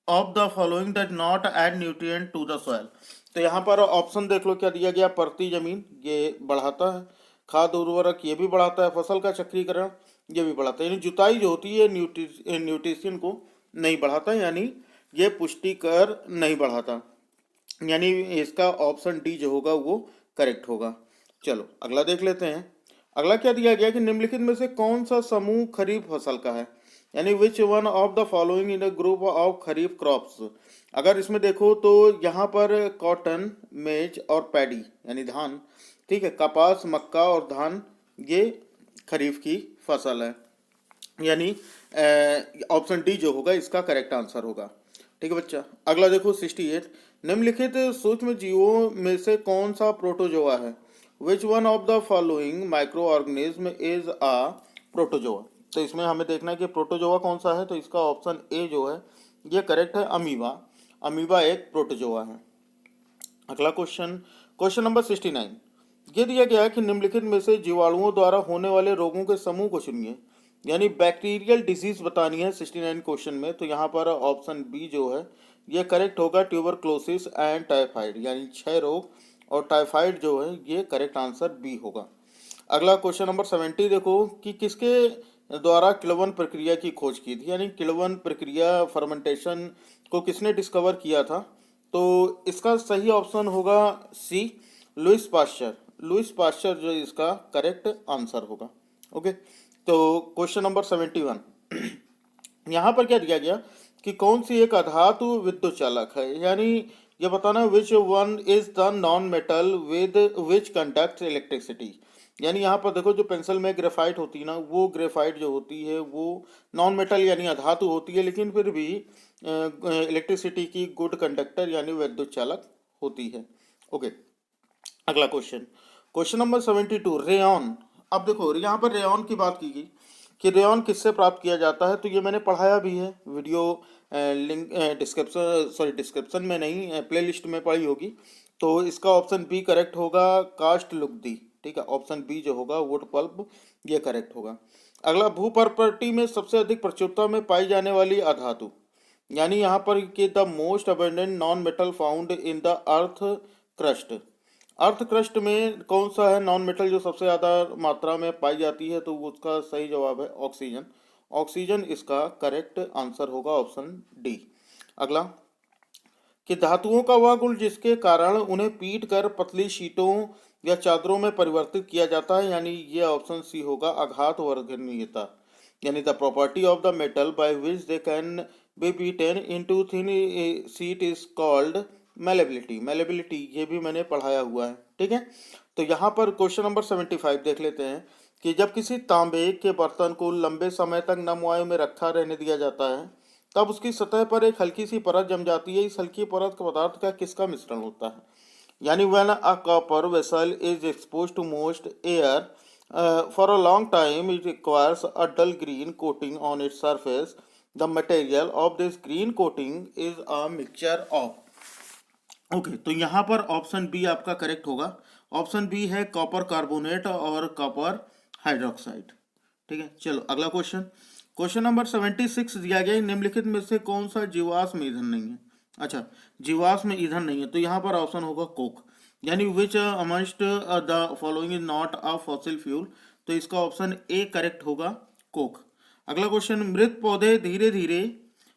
of the following does not add nutrient to the soil. तो यहाँ पर ऑप्शन देख लो क्या दिया गया, परती जमीन ये बढ़ाता है, खाद उर्वरक ये भी बढ़ाता है, फसल का चक्रीकरण ये भी बढ़ाता है, यानी जुताई जो होती है न्यूट्रिशन को नहीं बढ़ाता, यानी ये पुष्टिकर नहीं बढ़ाता, यानी इसका ऑप्शन डी जो होगा वो करेक्ट होगा। चलो अगला देख लेते हैं। अगला क्या दिया गया कि निम्नलिखित में से कौन सा समूह खरीफ फसल का है। यानी which one of the following in a group of kharif crops. अगर इसमें देखो तो यहाँ पर कॉटन, मेज और पैडी यानी धान, ठीक है, कपास, मक्का और धान ये खरीफ की फसल है, यानी ऑप्शन डी जो होगा इसका करेक्ट आंसर होगा। ठीक है बच्चा। अगला देखो 68। निम्नलिखित सूक्ष्म जीवों में से कौन सा प्रोटोजोआ है। विच one of the following micro organism is a protozoa. तो इसमें हमें देखना है कि प्रोटोजोआ कौन सा है, तो इसका ऑप्शन ए जो है ये करेक्ट है, अमीबा। अमीबा एक प्रोटोजोआ है। अगला क्वेश्चन नंबर 69। ये दिया गया है कि निम्नलिखित में से जीवाणुओं द्वारा होने वाले रोगों के समूह को चुनिए। यानी बैक्टीरियल डिजीज बतानी है 69 क्वेश्चन में। तो यहाँ पर ऑप्शन बी जो है ये करेक्ट होगा, ट्यूबरक्लोसिस एंड टाइफाइड, यानी क्षय रोग और टाइफाइड जो है ये करेक्ट आंसर बी होगा। अगला क्वेश्चन नंबर 70 देखो कि किसके द्वारा किण्वन प्रक्रिया की खोज की थी। यानी किण्वन प्रक्रिया फर्मेंटेशन को किसने डिस्कवर किया था। तो इसका सही ऑप्शन होगा सी, लुइस पाश्चर। लुइस पाश्चर जो इसका करेक्ट आंसर होगा। ओके, तो क्वेश्चन नंबर 71। यहाँ पर क्या दिया गया कि कौन सी एक अधातु विद्युत चालक है। यानी ये बताना which one is the non metal with which conduct electricity. यानी यहाँ पर देखो जो पेंसिल में ग्रेफाइट होती है ना, वो ग्रेफाइट जो होती है वो नॉन मेटल यानी अधातु होती है, लेकिन फिर भी इलेक्ट्रिसिटी की गुड कंडक्टर यानी विद्युत चालक होती है। ओके, अगला क्वेश्चन नंबर 72। रेयॉन। अब देखो यहाँ पर रेयॉन की बात की गई कि रेयॉन किससे प्राप्त किया जाता है। तो ये मैंने पढ़ाया भी है, वीडियो लिंक डिस्क्रिप्शन में नहीं, प्ले लिस्ट में पड़ी होगी। तो इसका ऑप्शन बी करेक्ट होगा, कास्ट लुगदी। ठीक है, ऑप्शन बी जो होगा वुड पल्प, ये करेक्ट होगा। अगला, भू प्रॉपर्टी में सबसे अधिक प्रचुरता में पाई जाने वाली अधातु, यानी यहाँ पर कि the most abundant non metal found in the earth crust. Earth crust में कौन सा है नॉन मेटल जो सबसे ज़्यादा मात्रा में पाई जाती है? तो उसका सही जवाब है ऑक्सीजन। ऑक्सीजन इसका करेक्ट आंसर होगा, ऑप्शन डी। अगला, कि धातुओं का वह गुण जिसके कारण उन्हें पीट कर पतली शीटों या चादरों में परिवर्तित किया जाता है, यानी ये ऑप्शन सी होगा, आघात वर्धनीयता। यानी the property of the metal by which they can be beaten into thin sheet is called malleability. Malleability ये भी मैंने पढ़ाया हुआ है। ठीक है, तो यहाँ पर क्वेश्चन नंबर 75 देख लेते हैं कि जब किसी तांबे के बर्तन को लंबे समय तक नम वायु में रखा रहने दिया जाता है तब उसकी सतह पर एक हल्की सी परत जम जाती है। इस हल्की परत पदार्थ का किसका मिश्रण होता है? यानी when a copper vessel is expose to moist air for a long time it requires a dull green coating on its surface. The material of this green coating is a mixture of. Okay, तो यहाँ पर option B आपका correct होगा। Option B है copper carbonate और copper hydroxide. ठीक है, चलो अगला क्वेश्चन। क्वेश्चन नंबर 76 दिया गया है, निम्नलिखित में से कौन सा जीवाश्म ईंधन नहीं है? अच्छा, जीवाश्म ईंधन नहीं है, तो यहाँ पर ऑप्शन होगा कोक। यानी which amongst the following is not a fossil fuel, तो इसका ऑप्शन ए करेक्ट होगा, कोक। अगला क्वेश्चन, मृत पौधे धीरे धीरे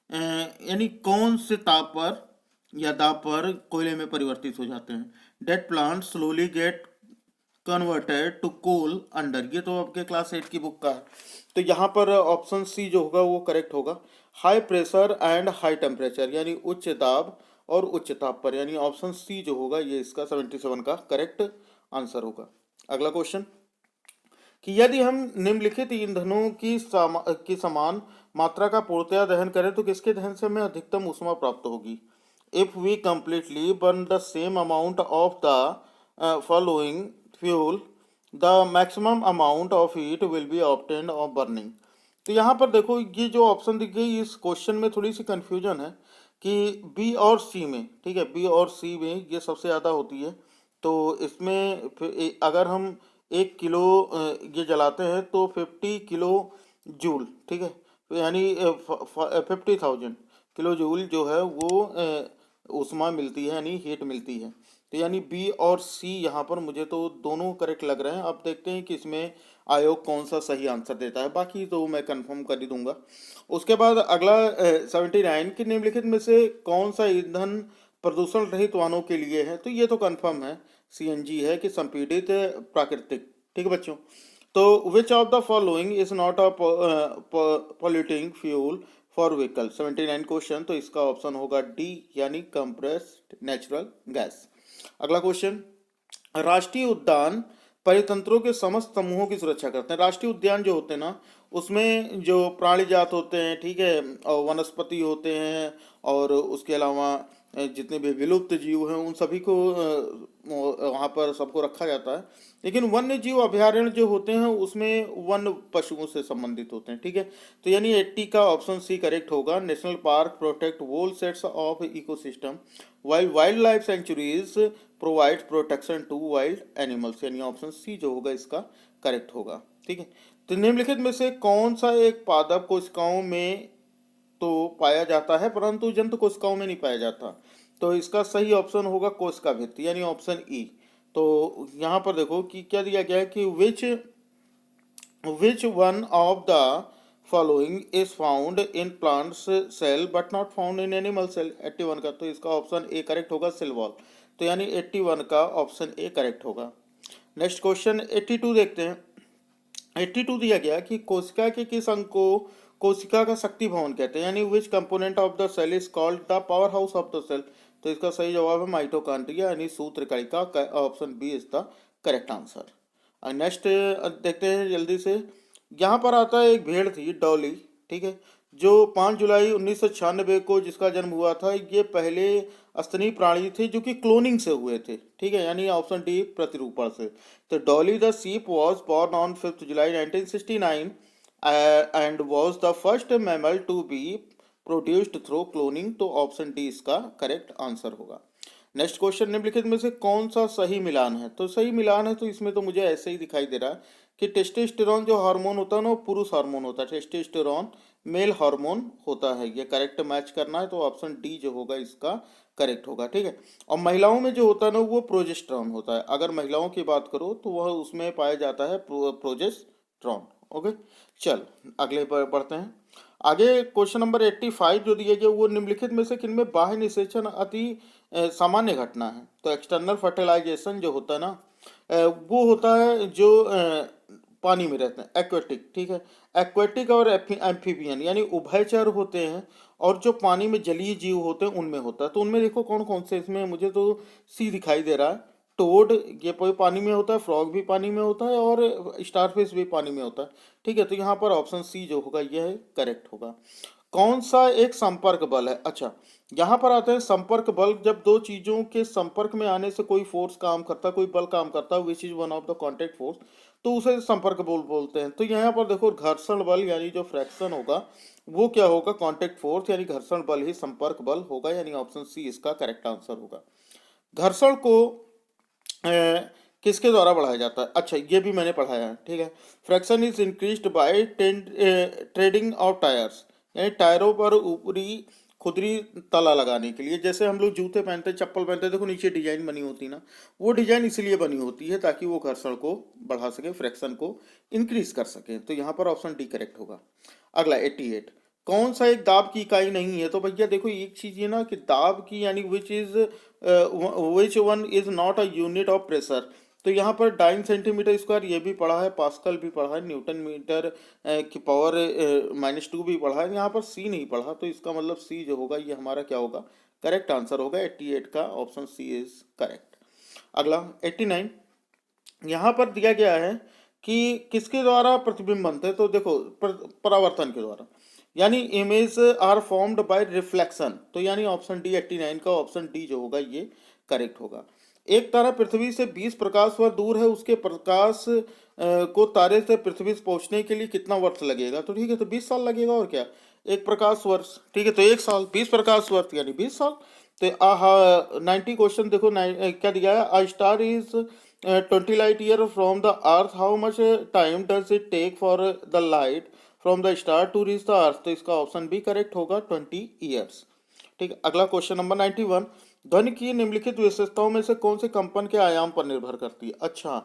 यानी कौन से ताप पर या दाब पर कोयले में परिवर्तित हो जाते हैं? Dead plant slowly get converted to coal under, ये तो आपके क्लास 8 की बुक का है। तो यहाँ पर ऑप्शन सी जो होगा वो करेक्ट होगा, high pressure and high temperature, यानी उच्च दाब और उच्च ताप पर, यानी ऑप्शन सी जो होगा ये इसका 77 का करेक्ट आंसर होगा। अगला क्वेश्चन, कि यदि हम निम्नलिखित ईंधनों की समान मात्रा का पूर्णतया दहन करें तो किसके दहन से हमें अधिकतम ऊष्मा प्राप्त होगी? If we completely burn the same amount of the following fuel the maximum amount of heat will be obtained of burning. तो यहाँ पर देखो, ये जो ऑप्शन दी गई इस क्वेश्चन में थोड़ी सी कंफ्यूजन है कि बी और सी में, ठीक है, बी और सी में ये सबसे ज़्यादा होती है। तो इसमें अगर हम 1 किलो ये जलाते हैं तो 50 किलो जूल, ठीक है, तो यानी 50,000 किलो जूल जो है वो ऊष्मा मिलती है, यानी हीट मिलती है। तो यानी बी और सी यहाँ पर मुझे तो दोनों करेक्ट लग रहे हैं। अब देखते हैं कि इसमें आयोग कौन सा सही आंसर देता है, बाकी तो मैं कंफर्म कर ही दूंगा। उसके बाद अगला 79 के निम्नलिखित में से कौन सा ईंधन प्रदूषण रहित वाहनों के लिए है? तो ये तो कंफर्म है, सीएनजी है कि संपीड़ित प्राकृतिक। ठीक है बच्चों, तो विच of the following is not a polluting fuel for vehicle, 79 question, तो इसका ऑप्शन होगा डी, यानी कंप्रेस्ड नेचुरल गैस। अगला क्वेश्चन, राष्ट्रीय उद्यान परितंत्रों के समस्त समूहों की सुरक्षा करते हैं। राष्ट्रीय उद्यान जो होते हैं ना, उसमें जो प्राणी जात होते हैं, ठीक है, और वनस्पति होते हैं, और उसके अलावा जितने भी विलुप्त जीव हैं उन सभी को वहाँ पर सबको रखा जाता है। लेकिन वन्य जीव अभयारण्य जो होते हैं उसमें वन पशुओं से संबंधित होते हैं। ठीक है, तो यानी 80 का ऑप्शन सी करेक्ट होगा। National park protect whole sets of ecosystem while wild life sanctuaries provide protection to wild animals, यानी ऑप्शन सी जो होगा इसका करेक्ट होगा। ठीक है, तो निम्नलिखित में से कौन सा एक पादप कोशिकाओं में तो पाया जाता है परंतु जंतु कोशिकाओं में नहीं पाया जाता? तो इसका सही ऑप्शन होगा कोशिका भित्ति, यानी ऑप्शन ई। तो यहाँ पर देखो कि क्या दिया गया है कि which one of the following is found in plants cell but not found in animal cell, 81 का, तो इसका ऑप्शन ए करेक्ट होगा, सेल वॉल। तो यानी 81 का ऑप्शन ए करेक्ट होगा। नेक्स्ट क्वेश्चन 82 देखते हैं। 82 दिया गया कि कोशिका के किस अंग को कोशिका का शक्ति भवन कहते हैं, यानी which component of the cell is called the power house of the cell, तो इसका सही जवाब है माइटोकॉन्ड्रिया, यानी सूत्रकणिका, option B is the correct answer. Next देखते हैं जल्दी से। यहाँ पर आता है एक भेड़ थी डॉली, ठीक है, जो 5 जुलाई 1996 को जिसका जन्म हुआ था। ये पहले स्तनी प्राणी थे जो कि क्लोनिंग से हुए थे, ठीक है, यानी ऑप्शन डी प्रतिरूपण से। तो Dolly the sheep was born on 5 July 1969 and was the first mammal to be produced through cloning, तो ऑप्शन डी इसका करेक्ट आंसर होगा। नेक्स्ट क्वेश्चन, निम्नलिखित में से कौन सा सही मिलान है? तो सही मिलान है तो इसमें तो मुझे ऐसे ही दिखाई दे रहा है कि टेस्टोस्टेरोन जो हार्मोन होता है ना वो पुरुष हार्मोन होता है, टेस्टोस्टेरोन मेल हार्मोन होता है। ये करेक्ट मैच करना है तो ऑप्शन डी जो होगा इसका करेक्ट होगा, ठीक है। और महिलाओं में जो होता है ना वो प्रोजेस्टेरॉन होता है। अगर महिलाओं की बात करो तो वह उसमें पाया जाता है प्रोजेस्टेरॉन। ओके, चल अगले पर पढ़ते हैं। आगे क्वेश्चन नंबर 85 जो दिया गया, वो निम्नलिखित में से किनमें बाह्य निषेचन अति सामान्य घटना है? तो एक्सटर्नल फर्टिलाइजेशन जो होता है ना वो होता है जो पानी में रहते हैं, एक्वेटिक, ठीक है। एक्वेटिक और एम्फीबियन यानी उभयचर होते हैं, और जो पानी में जलीय जीव होते हैं उनमें होता है। तो उनमें देखो कौन कौन से, इसमें मुझे तो सी दिखाई दे रहा है, टोड ये पानी में होता है, फ्रॉग भी पानी में होता है, और स्टारफिश भी पानी में होता है, ठीक है। तो यहाँ पर ऑप्शन सी जो होगा यह करेक्ट होगा। कौन सा एक संपर्क बल है? अच्छा, यहाँ पर आते हैं संपर्क बल। जब दो चीजों के संपर्क में आने से कोई फोर्स काम करता है, कोई बल काम करता है, which is one of the contact force, तो उसे संपर्क बल बोलते हैं। तो यहाँ पर देखो घर्षण बल यानी जो फ्रैक्शन होगा वो क्या होगा? कॉन्टेक्ट फोर्स यानी घर्षण बल ही संपर्क बल होगा, यानी ऑप्शन सी इसका करेक्ट आंसर होगा। घर्षण को किसके द्वारा बढ़ाया जाता है? अच्छा, ये भी मैंने पढ़ाया है, ठीक है। Fraction is increased bye trading of tyres, यानी टायरों पर ऊपरी खुदरी तला लगाने के लिए। जैसे हम लोग जूते पहनते, चप्पल पहनते, देखो नीचे डिजाइन बनी होती ना, वो डिजाइन इसलिए बनी होती है ताकि वो घर्षण को बढ़ा सके, फ्रैक्शन को इंक्रीज कर सके। तो यहाँ पर ऑप्शन डी करेक्ट होगा। अगला 88, कौन सा एक दाब की इकाई नहीं है? तो भैया देखो एक चीज ये ना कि दाब की यानी which one is not a unit of pressure. तो यहाँ पर 9 सेंटीमीटर स्क्वायर ये भी पढ़ा है, पास्कल भी पढ़ा है, न्यूटन मीटर की पावर -2 भी पढ़ा है। यहाँ पर सी नहीं पढ़ा, तो इसका मतलब सी जो होगा ये हमारा क्या होगा? करेक्ट आंसर होगा। 88 का ऑप्शन सी इज करेक्ट। अगला 89, यहाँ पर दिया गया है कि किसके द्वारा प्रतिबिंब बनते हैं? तो देखो परावर्तन के द्वारा, यानी image are formed by reflection. तो यानी ऑप्शन डी 89 का ऑप्शन डी जो होगा ये करेक्ट होगा। एक तारा पृथ्वी से 20 प्रकाश वर्ष दूर है, उसके प्रकाश को तारे से पृथ्वी से पहुंचने के लिए कितना वर्ष लगेगा? तो ठीक है, तो 20 साल लगेगा, और क्या, एक प्रकाश वर्ष, ठीक है। तो एक साल 20 प्रकाश वर्ष यानी 20 साल। तो 90 क्वेश्चन देखो, क्या दिया है? A star is 20 light year from the earth, how much time does it take for the light from the star to reach the earth? तो इसका ऑप्शन बी करेक्ट होगा, 20 ईयर्स, ठीक है। अगला क्वेश्चन नंबर 91, ध्वनि की निम्नलिखित विशेषताओं में से कौन से कंपन के आयाम पर निर्भर करती है? अच्छा,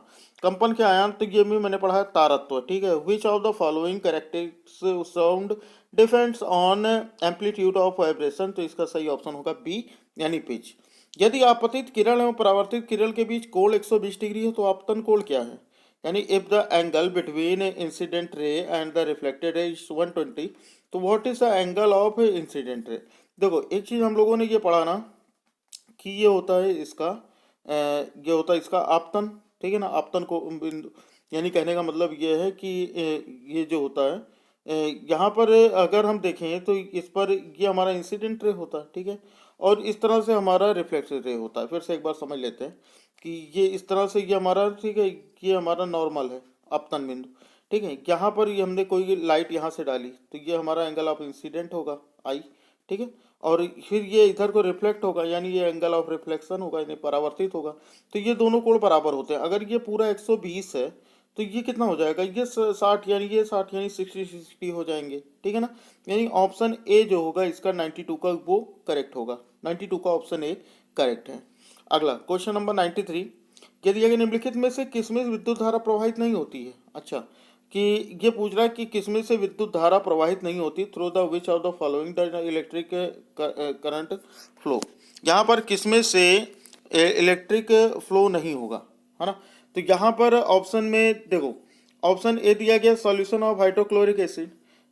कंपन के आयाम, तो ये भी मैंने पढ़ा है, तारत्व, ठीक है। Which of the following characteristics sound depends on amplitude of vibration? तो इसका सही ऑप्शन होगा बी यानी पिच। यदि आपतित किरण एवं परावर्तित किरण के बीच कोण 120 डिग्री है तो आपतन कोण क्या है? यानी if the angle between incident ray and the reflected ray is 120, तो what is the angle of incident ray? देखो एक चीज हम लोगों ने ये पढ़ा ना कि ये होता है इसका ये होता है इसका आपतन, ठीक है ना। आपतन को बिंदु, यानी कहने का मतलब ये है कि ये जो होता है यहाँ पर अगर हम देखें तो इस पर ये हमारा इंसिडेंट रे होता है, ठीक है, और इस तरह से हमारा रिफ्लेक्टेड रे होता है। फिर से एक बार समझ लेते हैं कि ये इस तरह से ये हमारा, ठीक है, ये हमारा नॉर्मल है आपतन बिंदु, ठीक है। यहाँ पर ये हमने कोई लाइट यहाँ से डाली तो ये हमारा एंगल ऑफ इंसिडेंट होगा आई, ठीक है, और फिर ये इधर को रिफ्लेक्ट होगा यानी ये एंगल ऑफ रिफ्लेक्शन होगा, यानी परावर्तित होगा। तो ये दोनों कोण बराबर होते हैं। अगर ये पूरा 120 है तो ये कितना हो जाएगा? ये 60 यानी ये 60 यानी 60 हो जाएंगे, ठीक है ना। यानी ऑप्शन ए जो होगा इसका 92 का वो करेक्ट होगा। 92 का ऑप्शन ए करेक्ट है। अगला क्वेश्चन नंबर 93, यदि अगर निम्नलिखित में से किसमें विद्युत धारा प्रवाहित नहीं होती है? अच्छा, कि ये पूछ रहा है कि किसमें से विद्युत धारा प्रवाहित नहीं होती, through the which of the following the electric current flow. यहाँ पर किसमें से इलेक्ट्रिक फ्लो नहीं होगा, है ना। तो यहाँ पर ऑप्शन में देखो, ऑप्शन ए दिया गया सॉल्यूशन ऑफ हाइड्रोक्लोरिक एसिड,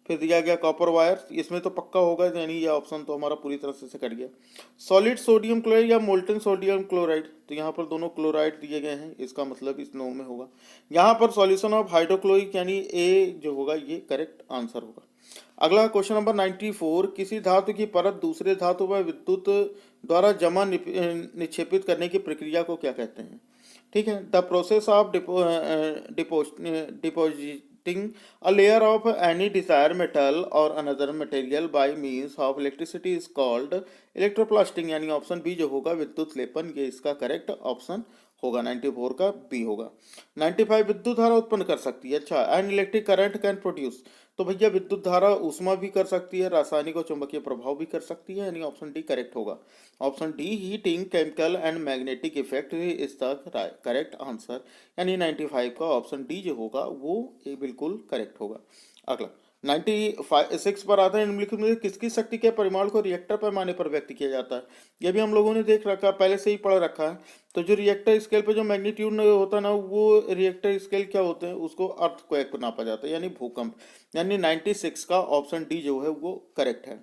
फिर दिया गया कॉपर वायर, इसमें तो पक्का होगा, यानी ये ऑप्शन तो हमारा पूरी तरह से कट गया। सॉलिड सोडियम क्लोराइड या मोल्टन सोडियम क्लोराइड, तो यहाँ पर दोनों क्लोराइड दिए गए हैं, इसका मतलब इस नो में होगा। यहाँ पर सॉल्यूशन ऑफ हाइड्रोक्लोरिक यानी ए जो होगा ये करेक्ट आंसर होगा। अगला क्वेश्चन नंबर 94, किसी धातु की परत दूसरे धातु पर विद्युत द्वारा जमा निक्षेपित करने की प्रक्रिया को क्या कहते हैं? ठीक है, the process of a layer of any desired metal or another material by means of electricity is called electroplasting, यानी ऑप्शन बी जो होगा विद्युत लेपन, ये इसका करेक्ट ऑप्शन होगा। 94 का बी होगा। 95 विद्युत धारा उत्पन्न कर सकती है। अच्छा, an electric current can produce, तो भैया विद्युत धारा ऊष्मा भी कर सकती है, रासायनिक और चुंबकीय प्रभाव भी कर सकती है, यानी ऑप्शन डी करेक्ट होगा। Option D heating chemical and magnetic effect is the correct answer, यानी 95 का ऑप्शन डी जो होगा वो बिल्कुल करेक्ट होगा। अगला 96 पर आता है, निम्नलिखित में किसकी शक्ति के परिमाण को रिएक्टर पैमाने पर व्यक्त किया जाता है। यह भी हम लोगों ने देख रखा, पहले से ही पढ़ रखा है। तो जो रिएक्टर स्केल पे जो मैग्नीट्यूड होता है ना, वो रिएक्टर स्केल क्या होते हैं, उसको अर्थक्वेक पर नापा जाता है, यानी भूकंप, यानी 96 का ऑप्शन डी जो है वो करेक्ट है।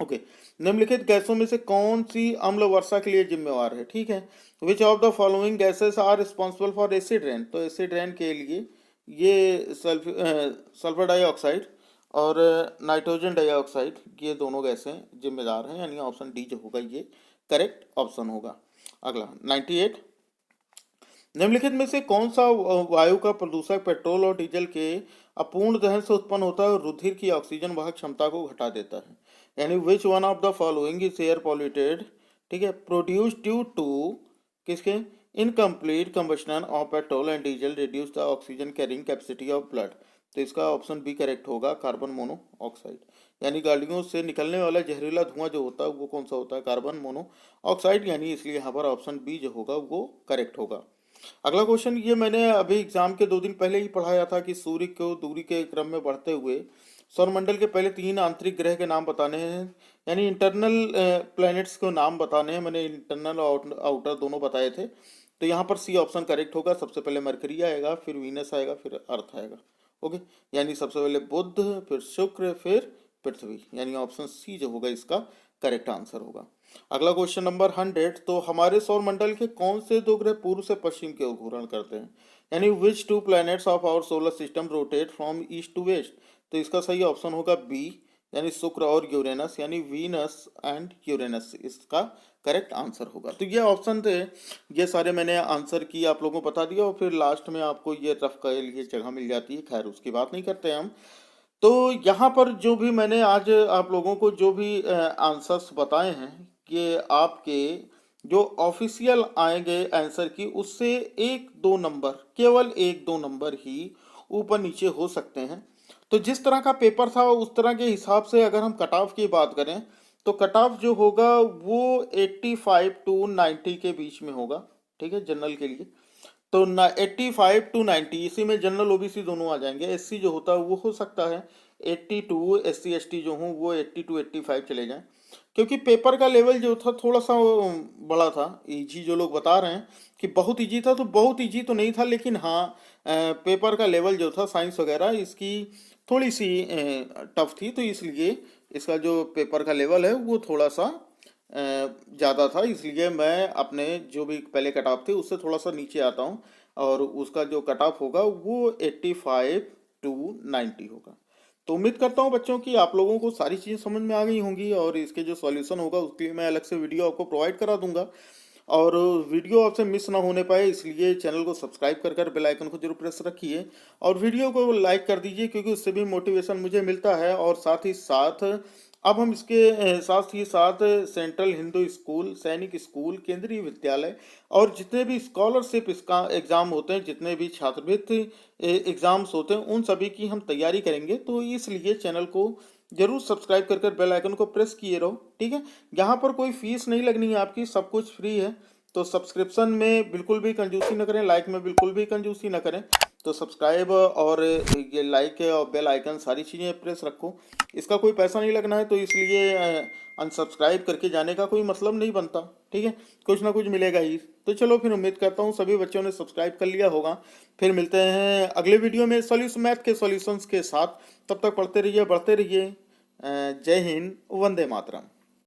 ओके, निम्नलिखित गैसों में से कौन सी अम्ल वर्षा के लिए जिम्मेवार है, ठीक है। Which of the following gases are responsible for acid rain, तो एसिड रेन के लिए ये सल्फर डाइऑक्साइड और नाइट्रोजन डाइऑक्साइड, ये दोनों गैसें जिम्मेदार हैं, यानी ऑप्शन डी जो होगा ये करेक्ट ऑप्शन होगा। अगला 98, निम्नलिखित में से कौन सा वायु का प्रदूषक पेट्रोल और डीजल के अपूर्ण दहन से उत्पन्न होता है और रुधिर की ऑक्सीजन वाहक क्षमता को घटा देता है, यानी which one of the following is air polluted, ठीक है, प्रोड्यूस ड्यू टू किसके, incomplete combustion of petrol and diesel reduce the oxygen carrying capacity of blood, तो इसका ऑप्शन बी करेक्ट होगा, कार्बन मोनोऑक्साइड, यानी गाड़ियों से निकलने वाला जहरीला धुआं जो होता है वो कौन सा होता है, कार्बन मोनोऑक्साइड, यानी इसलिए यहाँ पर ऑप्शन बी जो होगा वो करेक्ट होगा। अगला क्वेश्चन, ये मैंने अभी एग्जाम के 2 दिन पहले ही पढ़ाया था कि सूर्य को दूरी के क्रम में बढ़ते हुए सौरमंडल के पहले 3 आंतरिक ग्रह के नाम बताने हैं, यानी इंटरनल प्लैनेट्स को नाम बताने हैं। मैंने इंटरनल और आउटर दोनों बताए थे, तो यहाँ पर सी ऑप्शन करेक्ट होगा। सबसे पहले मरकरी आएगा, फिर वीनस आएगा, फिर अर्थ आएगा। ओके, यानी सबसे पहले बुध, फिर शुक्र, फिर पृथ्वी, यानी ऑप्शन सी जो होगा इसका करेक्ट आंसर होगा। अगला क्वेश्चन नंबर 100, तो हमारे सौरमंडल के कौन से 2 ग्रह पूर्व से पश्चिम की ओर घूर्णन करते हैं, यानी which 2 planets of our solar system rotate from east to west, तो इसका सही ऑप्शन होगा बी, यानी शुक्र और यूरेनस, यानी वीनस एंड यूरेनस इसका करेक्ट आंसर होगा। तो ये ऑप्शन थे, ये सारे मैंने आंसर की आप लोगों को बता दिया, और फिर लास्ट में आपको ये रफ के लिए जगह मिल जाती है, खैर उसकी बात नहीं करते हम। तो यहाँ पर जो भी मैंने आज आप लोगों को जो भी आंसर्स बताए हैं, ये आपके जो ऑफिशियल आएंगे आंसर की, उससे 1-2 नंबर, केवल 1-2 नंबर ही ऊपर नीचे हो सकते हैं। तो जिस तरह का पेपर था उस तरह के हिसाब से अगर हम कट ऑफ की बात करें, तो कट ऑफ जो होगा वो 85 to 90 के बीच में होगा, ठीक है, जनरल के लिए। तो 85 to 90, इसी में जनरल ओबीसी दोनों आ जाएंगे। एससी जो होता है वो हो सकता है 82, एससी एसटी जो हूँ वो 80 to 85 चले जाएं, क्योंकि पेपर का लेवल जो था थोड़ा सा बड़ा था। इजी जो लोग बता रहे हैं कि बहुत इजी था, तो बहुत इजी तो नहीं था, लेकिन हाँ पेपर का लेवल जो था साइंस वगैरह इसकी थोड़ी सी टफ थी, तो इसलिए इसका जो पेपर का लेवल है वो थोड़ा सा ज़्यादा था। इसलिए मैं अपने जो भी पहले कट ऑफ थे उससे थोड़ा सा नीचे आता हूँ, और उसका जो कट ऑफ होगा वो 85 to 90 होगा। तो उम्मीद करता हूँ बच्चों कि आप लोगों को सारी चीज़ें समझ में आ गई होंगी, और इसके जो सॉल्यूशन होगा उसके लिए मैं अलग से वीडियो आपको प्रोवाइड करा दूंगा। और वीडियो आपसे मिस ना होने पाए इसलिए चैनल को सब्सक्राइब कर बेल आइकन को जरूर प्रेस रखिए, और वीडियो को लाइक कर दीजिए, क्योंकि उससे भी मोटिवेशन मुझे मिलता है। और साथ ही साथ अब हम इसके साथ सेंट्रल हिंदू स्कूल, सैनिक स्कूल, केंद्रीय विद्यालय और जितने भी स्कॉलरशिप इसका एग्ज़ाम होते हैं, जितने भी छात्रवृत्ति एग्ज़ाम्स होते हैं, उन सभी की हम तैयारी करेंगे। तो इसलिए चैनल को जरूर सब्सक्राइब कर बेल आइकन को प्रेस किए रहो, ठीक है। यहाँ पर कोई फीस नहीं लगनी है आपकी, सब कुछ फ्री है। तो सब्सक्रिप्शन में बिल्कुल भी कंजूसी न करें, लाइक में बिल्कुल भी कंजूसी न करें। तो सब्सक्राइब और ये लाइक और बेल आइकन सारी चीज़ें प्रेस रखो, इसका कोई पैसा नहीं लगना है, तो इसलिए अनसब्सक्राइब करके जाने का कोई मतलब नहीं बनता, ठीक है, कुछ ना कुछ मिलेगा ही। तो चलो फिर उम्मीद करता हूँ सभी बच्चों ने सब्सक्राइब कर लिया होगा। फिर मिलते हैं अगले वीडियो में सॉल्यूशन मैथ के सॉल्यूशंस के साथ। तब तक पढ़ते रहिए, बढ़ते रहिए। जय हिंद, वंदे मातरम।